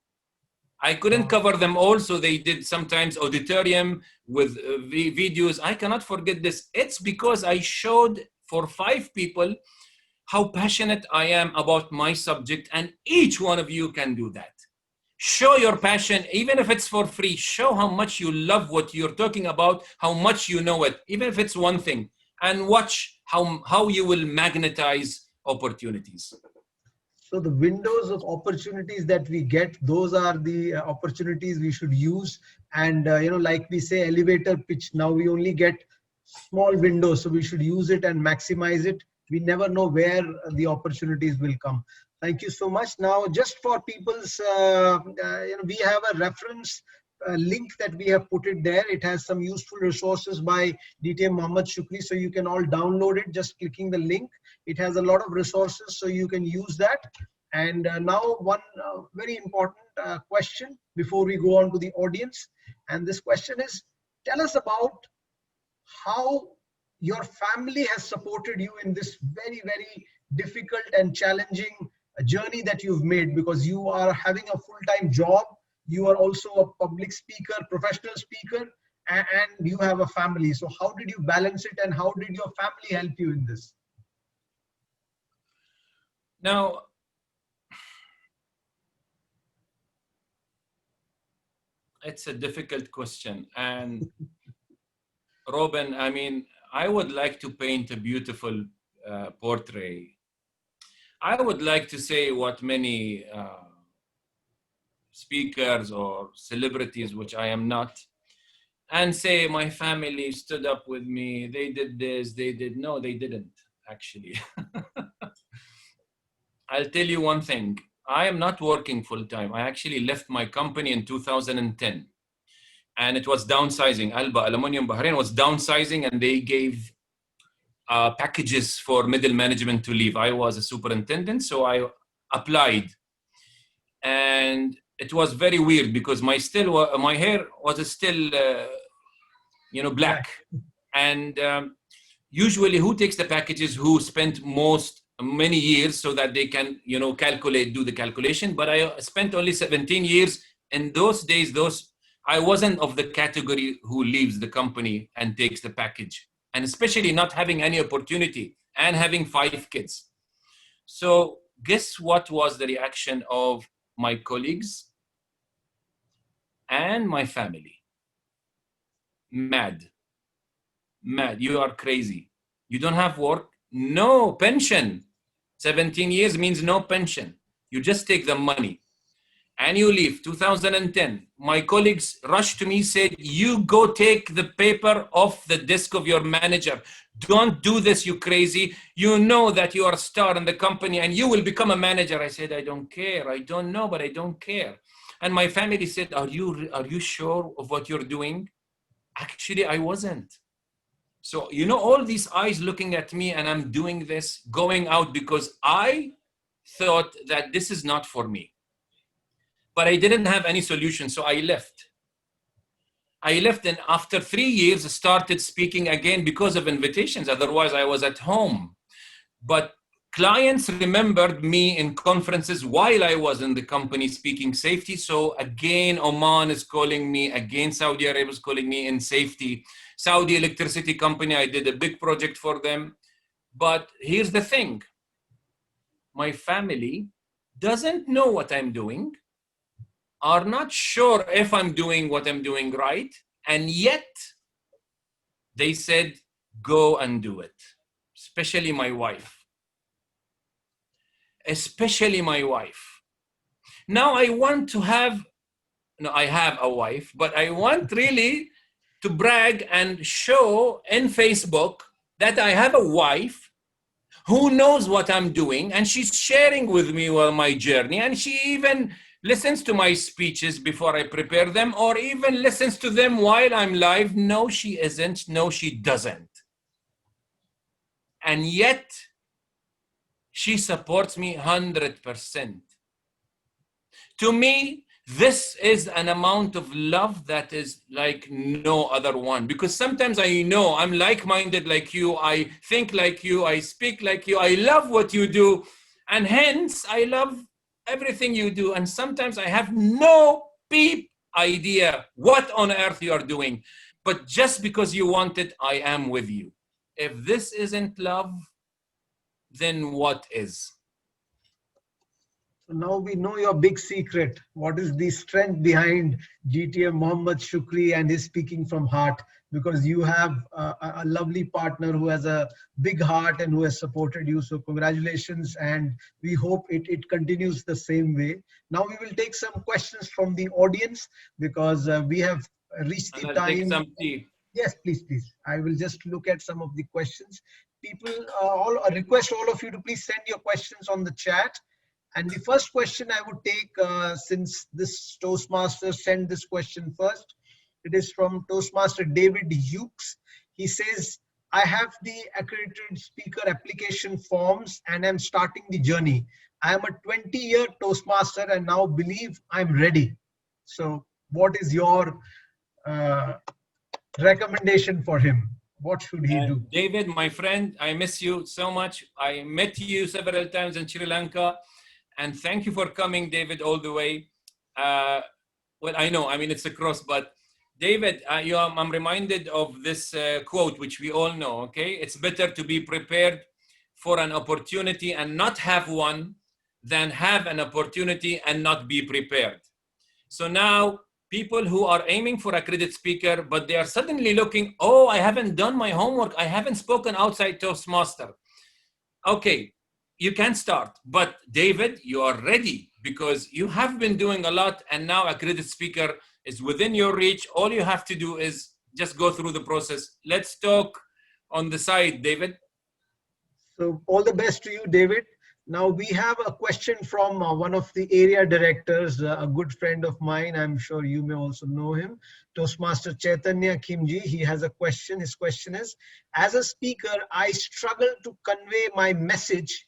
I couldn't cover them all, so they did sometimes auditorium with videos. I cannot forget this. It's because I showed for 5 people how passionate I am about my subject, and each one of you can do that. Show your passion, even if it's for free. Show how much you love what you're talking about, how much you know it, even if it's one thing, and watch how you will magnetize opportunities. So the windows of opportunities that we get, those are the opportunities we should use. And, like we say, elevator pitch, now we only get small windows, so we should use it and maximize it. We never know where the opportunities will come. Thank you so much. Now, just for people's, we have a reference link that we have put it there. It has some useful resources by DTM Mohamed Shukri, so you can all download it just clicking the link. It has a lot of resources, so you can use that. And now one very important question before we go on to the audience. And this question is, tell us about how your family has supported you in this very, very difficult and challenging journey that you've made, because you are having a full-time job, you are also a public speaker, professional speaker, and you have a family. So how did you balance it, and how did your family help you in this? Now, it's a difficult question. And Robin, I mean, I would like to paint a beautiful portrait. I would like to say what many speakers or celebrities, which I am not, and say my family stood up with me, they did this, they did. No, they didn't, actually. I'll tell you one thing. I am not working full-time. I actually left my company in 2010. And it was downsizing. Alba Aluminium Bahrain was downsizing, and they gave packages for middle management to leave. I was a superintendent, so I applied. And it was very weird because my hair was still, black. And usually who takes the packages? Who spent many years so that they can, do the calculation. But I spent only 17 years. In those days, I wasn't of the category who leaves the company and takes the package, and especially not having any opportunity and having 5 kids. So guess what was the reaction of my colleagues and my family? Mad. You are crazy. You don't have work? No pension. 17 years means no pension. You just take the money and you leave. 2010, my colleagues rushed to me, said, you go take the paper off the desk of your manager. Don't do this, you crazy. You know that you are a star in the company and you will become a manager. I said, I don't care. I don't know, but I don't care. And my family said, are you sure of what you're doing? Actually, I wasn't. So, all these eyes looking at me, and I'm doing this, going out because I thought that this is not for me. But I didn't have any solution, so I left. And after 3 years, started speaking again because of invitations. Otherwise, I was at home. But clients remembered me in conferences while I was in the company speaking safety. So again, Oman is calling me, again, Saudi Arabia is calling me in safety. Saudi electricity company, I did a big project for them. But here's the thing. My family doesn't know what I'm doing, are not sure if I'm doing what I'm doing right. And yet they said, go and do it. Especially my wife. Now I want to have, I have a wife, but I want really to brag and show in Facebook that I have a wife who knows what I'm doing, and she's sharing with me my journey, and she even listens to my speeches before I prepare them, or even listens to them while I'm live. No, she isn't. No, she doesn't. And yet, she supports me 100%. To me, this is an amount of love that is like no other one. Because sometimes I know I'm like-minded like you, I think like you, I speak like you, I love what you do, and hence I love everything you do. And sometimes I have no peep idea what on earth you are doing. But just because you want it, I am with you. If this isn't love, then what is? So now we know your big secret. What is the strength behind DTM Mohamed Shukri and his speaking from heart? Because you have a lovely partner who has a big heart and who has supported you. So congratulations, and we hope it continues the same way. Now we will take some questions from the audience because we have reached the time. Take some tea. Yes, please. I will just look at some of the questions. People, I request all of you to please send your questions on the chat. And the first question I would take, since this Toastmaster sent this question first, it is from Toastmaster David Hughes. He says, I have the accredited speaker application forms and I'm starting the journey. I am a 20-year Toastmaster and now believe I'm ready. So what is your recommendation for him? What should he do? David, my friend, I miss you so much. I met you several times in Sri Lanka. And thank you for coming, David, all the way. Well, I know, it's a cross, but David, I'm reminded of this quote, which we all know, okay? It's better to be prepared for an opportunity and not have one than have an opportunity and not be prepared. So now, people who are aiming for accredited speaker, but they are suddenly looking, oh, I haven't done my homework. I haven't spoken outside Toastmaster. Okay. You can start, but David, you are ready because you have been doing a lot and now accredited speaker is within your reach. All you have to do is just go through the process. Let's talk on the side, David. So all the best to you, David. Now we have a question from one of the area directors, a good friend of mine. I'm sure you may also know him, Toastmaster Chaitanya Kimji. He has a question. His question is, as a speaker, I struggle to convey my message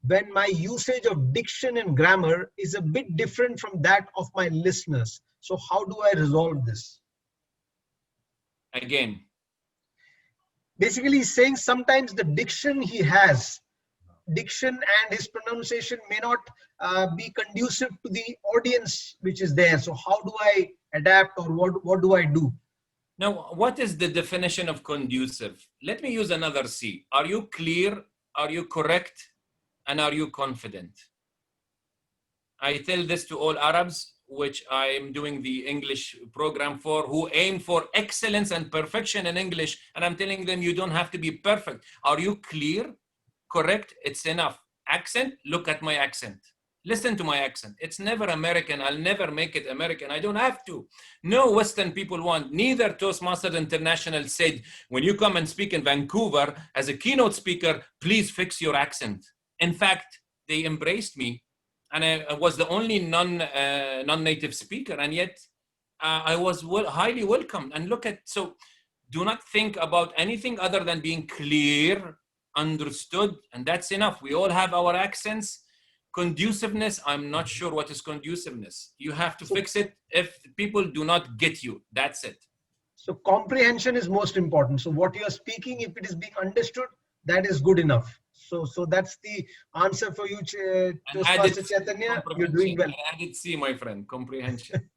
when my usage of diction and grammar is a bit different from that of my listeners. So how do I resolve this? Again, basically he's saying sometimes the diction he has, diction and his pronunciation may not be conducive to the audience which is there. So how do I adapt, or what do I do? Now, what is the definition of conducive? Let me use another C. Are you clear? Are you correct? And are you confident? I tell this to all Arabs, which I am doing the English program for, who aim for excellence and perfection in English. And I'm telling them, you don't have to be perfect. Are you clear? Correct? It's enough. Accent? Look at my accent. Listen to my accent. It's never American. I'll never make it American. I don't have to. No Western people want. Neither Toastmasters International said, when you come and speak in Vancouver as a keynote speaker, please fix your accent. In fact, they embraced me, and I was the only non-native speaker, and yet I was highly welcomed. And look at, so do not think about anything other than being clear, understood, and that's enough. We all have our accents. Conduciveness, I'm not sure what is conduciveness. You have to fix it if people do not get you. That's it. So comprehension is most important. So what you are speaking, if it is being understood, that is good enough. So that's the answer for you, Toastmaster Chaitanya. You're doing well. Added C, my friend, comprehension.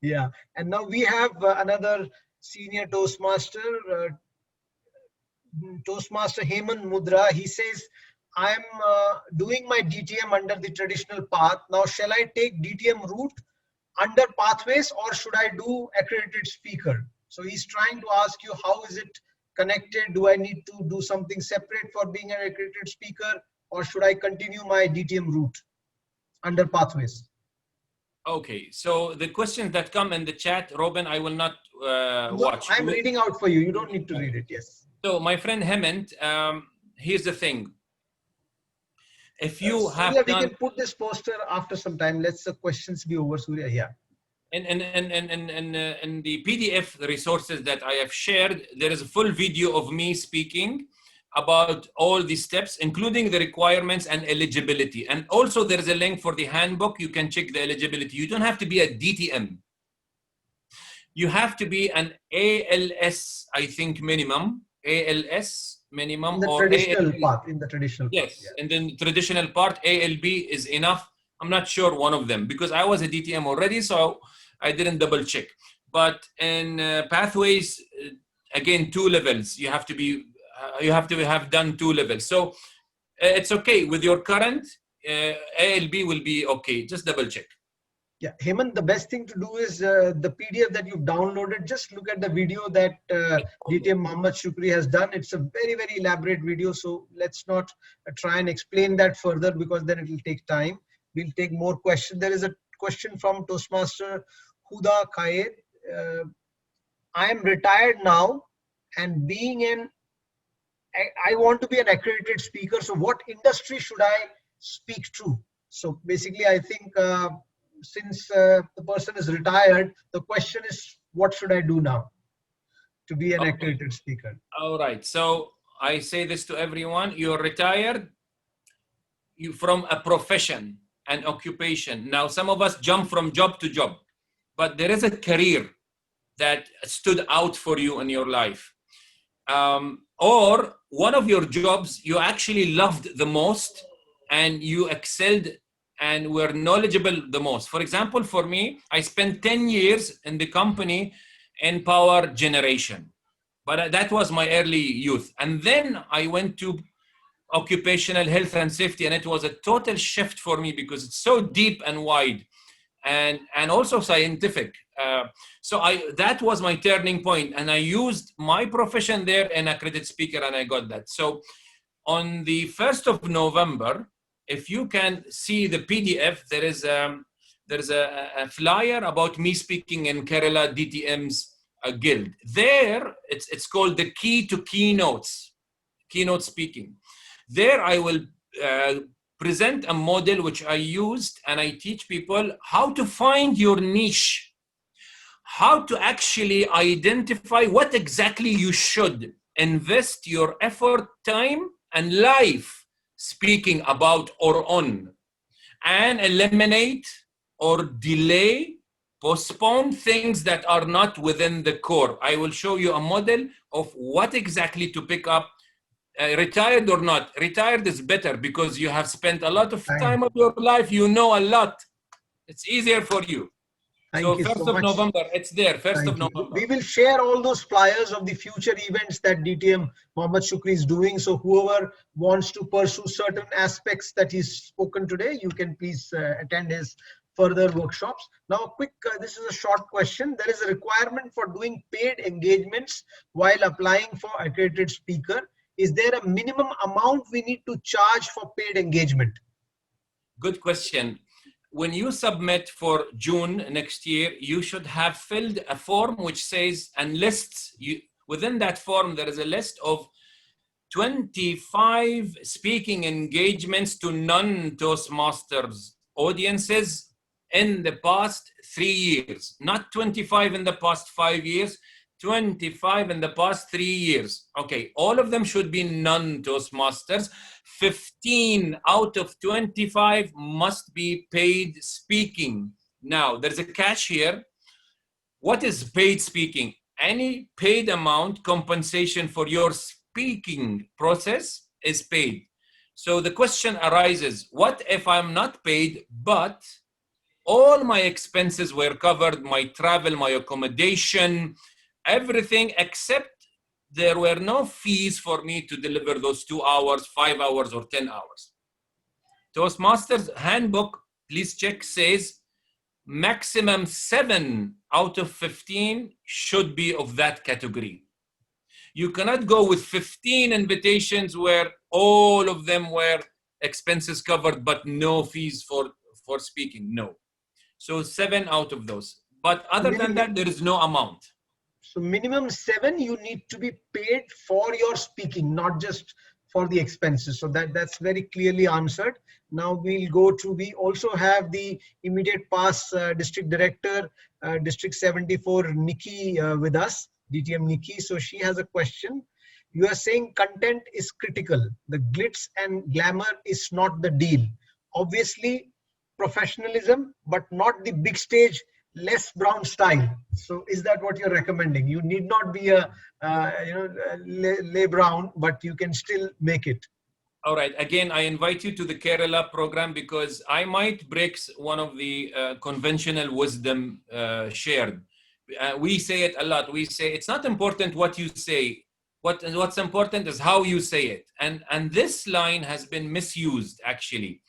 Yeah. And now we have another senior Toastmaster, Toastmaster Hemant Mudra. He says, I'm doing my DTM under the traditional path. Now, shall I take DTM route under pathways, or should I do accredited speaker? So he's trying to ask you, how is it connected? Do I need to do something separate for being an accredited speaker, or should I continue my DTM route under pathways? Okay, so the questions that come in the chat, Robin, I will not watch. I'm reading out for you. You don't need to read it. Yes. So my friend Hemant, here's the thing. If you have Surya, we can put this poster after some time. Let the questions be over, Surya. Yeah. In the PDF resources that I have shared, there is a full video of me speaking about all the steps, including the requirements and eligibility. And also there is a link for the handbook. You can check the eligibility. You don't have to be a DTM. You have to be an ALS, I think, minimum. ALS minimum, in the or traditional ALB. part. In the traditional yes, part, yeah. And then traditional part, ALB is enough. I'm not sure one of them, because I was a DTM already, so I didn't double check. But in pathways, again, 2 levels. You have to be, you have to have done 2 levels. So it's okay with your current ALB will be okay. Just double check. Yeah, Hemant, the best thing to do is the PDF that you've downloaded, just look at the video that DTM Mohamed Shukri has done. It's a very, very elaborate video. So let's not try and explain that further, because then it will take time. We'll take more questions. There is a question from Toastmaster Huda Khaed. I am retired now, and I want to be an accredited speaker. So what industry should I speak to? So basically, I think since the person is retired, the question is, what should I do now to be an accredited speaker? All right. So I say this to everyone. You're retired from a profession, an occupation. Now, some of us jump from job to job, but there is a career that stood out for you in your life. Or one of your jobs you actually loved the most, and you excelled and were knowledgeable the most. For example, for me, I spent 10 years in the company in power generation, but that was my early youth. And then I went to occupational health and safety, and it was a total shift for me because it's so deep and wide, and also scientific. So that was my turning point, and I used my profession there in accredited speaker, and I got that. So on the 1st of November, if you can see the PDF, there is a flyer about me speaking in Kerala DTM's guild. There, it's called the Key to Keynotes, keynote speaking. There I will present a model which I used, and I teach people how to find your niche, how to actually identify what exactly you should invest your effort, time, and life speaking about or on, and eliminate or delay Postpone things that are not within the core. I will show you a model of what exactly to pick up. Retired or not, retired is better because you have spent a lot of time of your life, you know a lot. It's easier for you. So Thank you 1st so of much. November, it's there, 1st of Thank you. November. We will share all those flyers of the future events that DTM Mohamed Shukri is doing. So whoever wants to pursue certain aspects that he's spoken today, you can please attend his further workshops. Now, a quick, this is a short question. There is a requirement for doing paid engagements while applying for accredited speaker. Is there a minimum amount we need to charge for paid engagement? Good question. When you submit for June next year, you should have filled a form which says and lists you. Within that form, there is a list of 25 speaking engagements to non-Toastmasters audiences in the past 3 years. Not 25 in the past 5 years, 25 in the past 3 years. Okay, all of them should be non-Toastmasters. 15 out of 25 must be paid speaking. Now, there's a catch here. What is paid speaking? Any paid amount, compensation for your speaking process is paid. So the question arises, what if I'm not paid, but all my expenses were covered, my travel, my accommodation, everything, except there were no fees for me to deliver those 2 hours, 5 hours, or 10 hours. Toastmasters handbook, please check, says maximum 7 out of 15 should be of that category. You cannot go with 15 invitations where all of them were expenses covered, but no fees for speaking, no. So 7 out of those. But other than that, there is no amount. So minimum 7, you need to be paid for your speaking, not just for the expenses. So that's very clearly answered. Now we'll go to, we also have the immediate past district director, district 74, Nikki with us, DTM Nikki. So she has a question. You are saying content is critical. The glitz and glamour is not the deal. Obviously, professionalism, but not the big stage, Les Brown style. So is that what you're recommending? You need not be a Les Brown, but you can still make it. All right. Again, I invite you to the Kerala program because I might break one of the conventional wisdom shared. We say it a lot. We say it's not important what you say. What's important is how you say it. And this line has been misused, actually.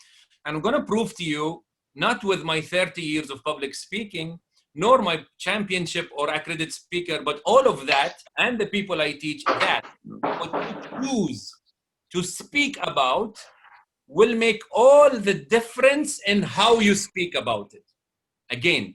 And I'm going to prove to you, not with my 30 years of public speaking, nor my championship or accredited speaker, but all of that and the people I teach, that what you choose to speak about will make all the difference in how you speak about it. Again,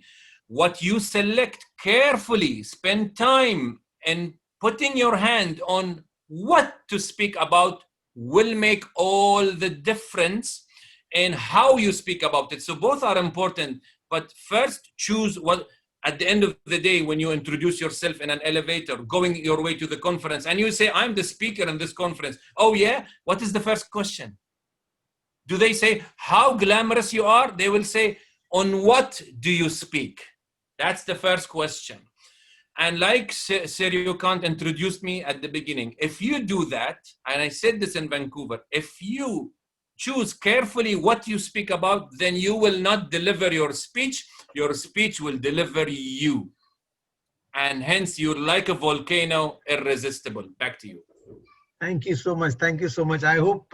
what you select carefully, spend time in putting your hand on what to speak about will make all the difference in how you speak about it. So both are important, but first choose what, at the end of the day, when you introduce yourself in an elevator, going your way to the conference, and you say, I'm the speaker in this conference. Oh yeah? What is the first question? Do they say, how glamorous you are? They will say, on what do you speak? That's the first question. And like Sergio Kant introduced me at the beginning, if you do that, and I said this in Vancouver, if you choose carefully what you speak about, then you will not deliver your speech will deliver you. And hence you're like a volcano, irresistible. Back to you. Thank you so much. Thank you so much. I hope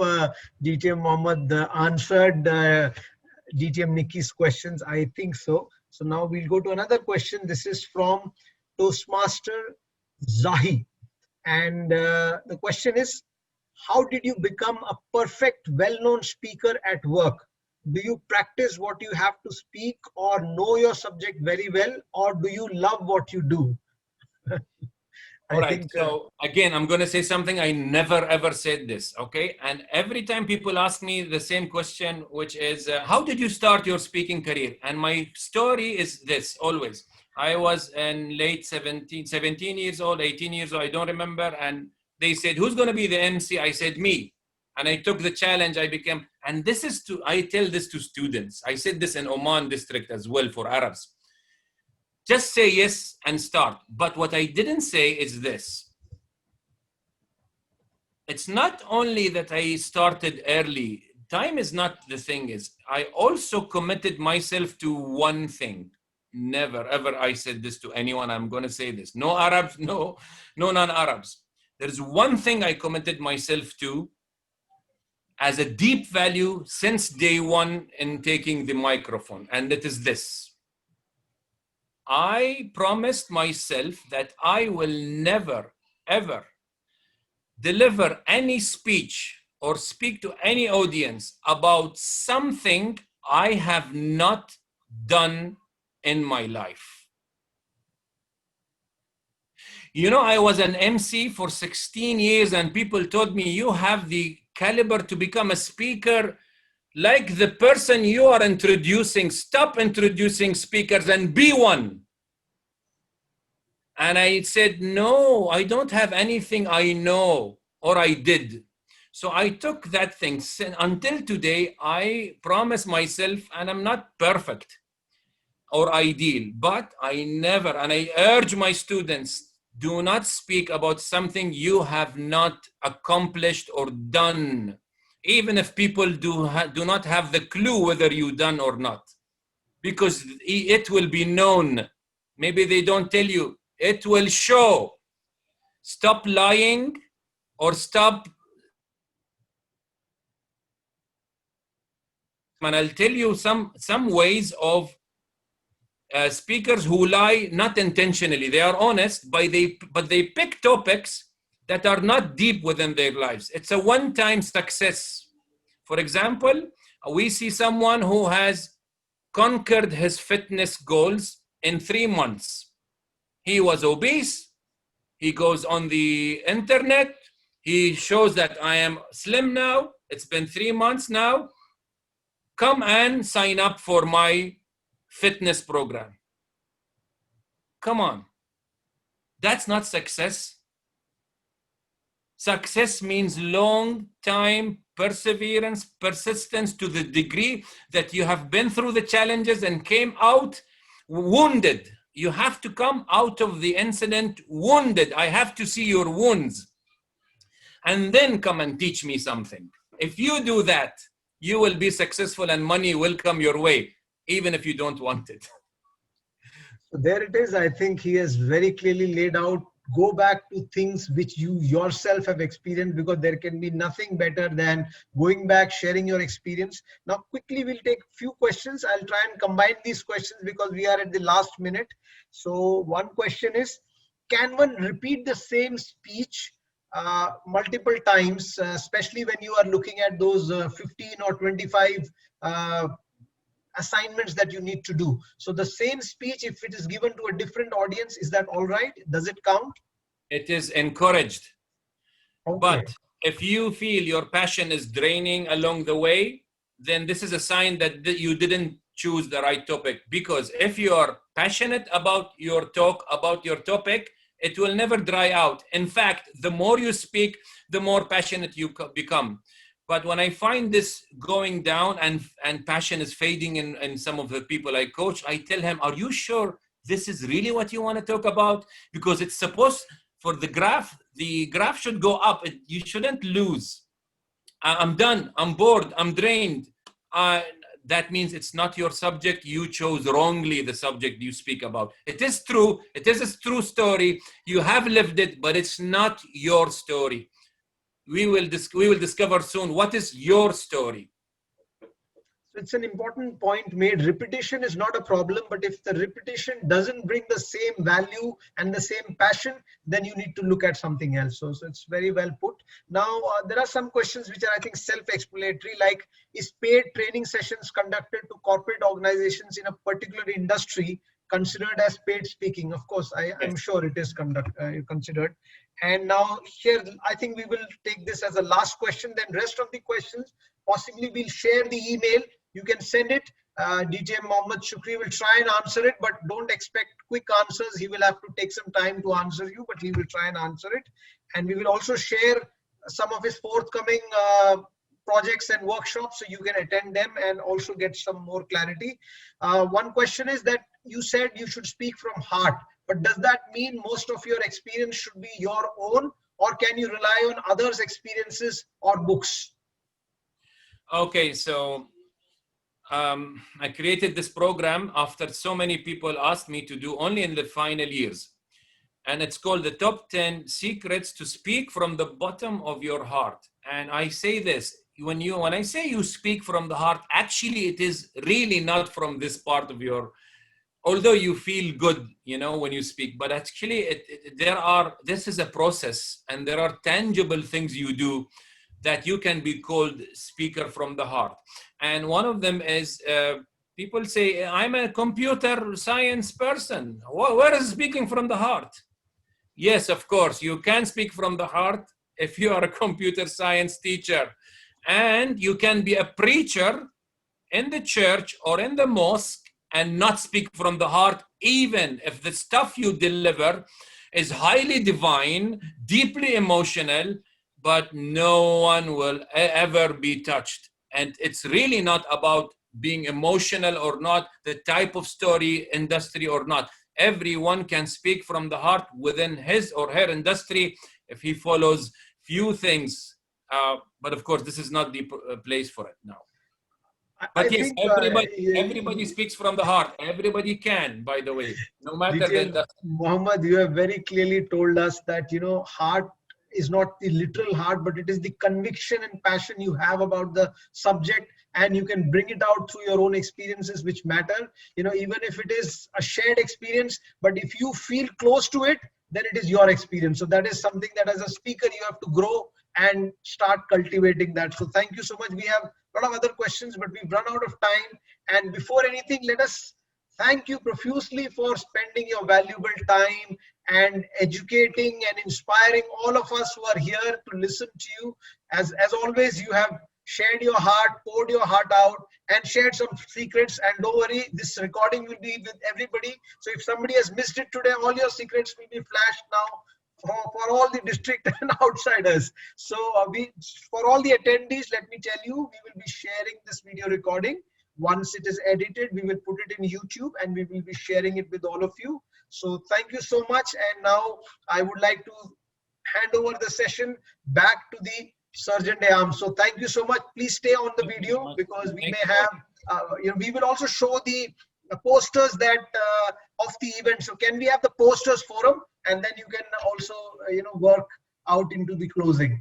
DTM Mohammed answered DTM Nikki's questions. I think so. So now we'll go to another question. This is from Toastmaster Zahi. And the question is, how did you become a perfect, well-known speaker at work? Do you practice what you have to speak or know your subject very well, or do you love what you do? All right. So again, I'm going to say something. I never, ever said this. Okay. And every time people ask me the same question, which is, how did you start your speaking career? And my story is this always. I was in late 17 years old, 18 years old. I don't remember. And they said, who's going to be the MC? I said, me. And I took the challenge. I became, and this is I tell this to students. I said this in Oman district as well for Arabs. Just say yes and start. But what I didn't say is this. It's not only that I started early. Time is not the thing. Is I also committed myself to one thing. Never, ever I said this to anyone. I'm going to say this. No Arabs, no non-Arabs. There's one thing I committed myself to as a deep value since day one in taking the microphone. And it is this. I promised myself that I will never, ever deliver any speech or speak to any audience about something I have not done in my life. You know, I was an MC for 16 years and people told me, you have the caliber to become a speaker like the person you are introducing. Stop introducing speakers and be one. And I said, no, I don't have anything I know or I did. So I took that thing. Until today, I promise myself, and I'm not perfect or ideal, but I never, and I urge my students, do not speak about something you have not accomplished or done, even if people do not have the clue whether you done or not, because it will be known. Maybe they don't tell you. It will show. Stop lying or stop. And I'll tell you some ways of speakers who lie not intentionally. They are honest, but they pick topics that are not deep within their lives. It's a one-time success. For example, we see someone who has conquered his fitness goals in 3 months. He was obese. He goes on the internet. He shows that I am slim now. It's been 3 months now. Come and sign up for my fitness program. Come on. That's not success. Success means long time, perseverance, persistence to the degree that you have been through the challenges and came out wounded. You have to come out of the incident wounded. I have to see your wounds. And then come and teach me something. If you do that, you will be successful and money will come your way, even if you don't want it. So there it is. I think he has very clearly laid out, go back to things which you yourself have experienced, because there can be nothing better than going back, sharing your experience. Now, quickly, we'll take a few questions. I'll try and combine these questions because we are at the last minute. So one question is, can one repeat the same speech multiple times, especially when you are looking at those 15 or 25 assignments that you need to do? So the same speech, if it is given to a different audience, is that all right? Does it count? It is encouraged. Okay. But if you feel your passion is draining along the way, then this is a sign that you didn't choose the right topic. Because if you are passionate about your talk, about your topic, it will never dry out. In fact, the more you speak, the more passionate you become. But when I find this going down and passion is fading in some of the people I coach, I tell him, are you sure this is really what you want to talk about? Because it's supposed, for the graph should go up. You shouldn't lose. I'm done. I'm bored. I'm drained. That means it's not your subject. You chose wrongly the subject you speak about. It is true. It is a true story. You have lived it, but it's not your story. We will discover soon what is your story. So it's an important point made. Repetition is not a problem, but if the repetition doesn't bring the same value and the same passion, then you need to look at something else. So it's very well put. Now, there are some questions which are, I think, self-explanatory, like, is paid training sessions conducted to corporate organizations in a particular industry considered as paid speaking? Of course, I'm sure it is considered. And now here, I think we will take this as a last question. Then rest of the questions, possibly we'll share the email. You can send it. DTM Mohamed Shukri will try and answer it, but don't expect quick answers. He will have to take some time to answer you, but he will try and answer it. And we will also share some of his forthcoming projects and workshops, so you can attend them and also get some more clarity. One question is that you said you should speak from heart, but does that mean most of your experience should be your own, or can you rely on others' experiences or books? Okay, so I created this program after so many people asked me to do only in the final years. And it's called the Top 10 Secrets to Speak from the Bottom of Your Heart. And I say this, when I say you speak from the heart, actually it is really not from this part of your, although you feel good, when you speak, but actually this is a process, and there are tangible things you do that you can be called speaker from the heart. And one of them is, people say, I'm a computer science person. Where is speaking from the heart? Yes, of course, you can speak from the heart if you are a computer science teacher. And you can be a preacher in the church or in the mosque and not speak from the heart, even if the stuff you deliver is highly divine, deeply emotional, but no one will ever be touched. And it's really not about being emotional or not, the type of story, industry or not. Everyone can speak from the heart within his or her industry if he follows few things. But of course, this is not the place for it now. But yes, everybody speaks from the heart. Everybody can, by the way, no matter the industry. Mohammed, you have very clearly told us that, heart is not the literal heart, but it is the conviction and passion you have about the subject, and you can bring it out through your own experiences, which matter, even if it is a shared experience, but if you feel close to it, then it is your experience. So that is something that as a speaker, you have to grow and start cultivating that. So thank you so much. We have a lot of other questions, but we've run out of time. And before anything, let us thank you profusely for spending your valuable time and educating and inspiring all of us who are here to listen to you. As always, you have shared your heart, poured your heart out, and shared some secrets. And don't worry, this recording will be with everybody. So if somebody has missed it today, all your secrets will be flashed now for all the district and outsiders. So for all the attendees, let me tell you, we will be sharing this video recording. Once it is edited, we will put it in YouTube and we will be sharing it with all of you. So thank you so much. And now I would like to hand over the session back to the Surgeon de Arms. So thank you so much. Please stay on the video, because we may have, we will also show the posters that of the event. So can we have the posters forum, and then you can also, work out into the closing.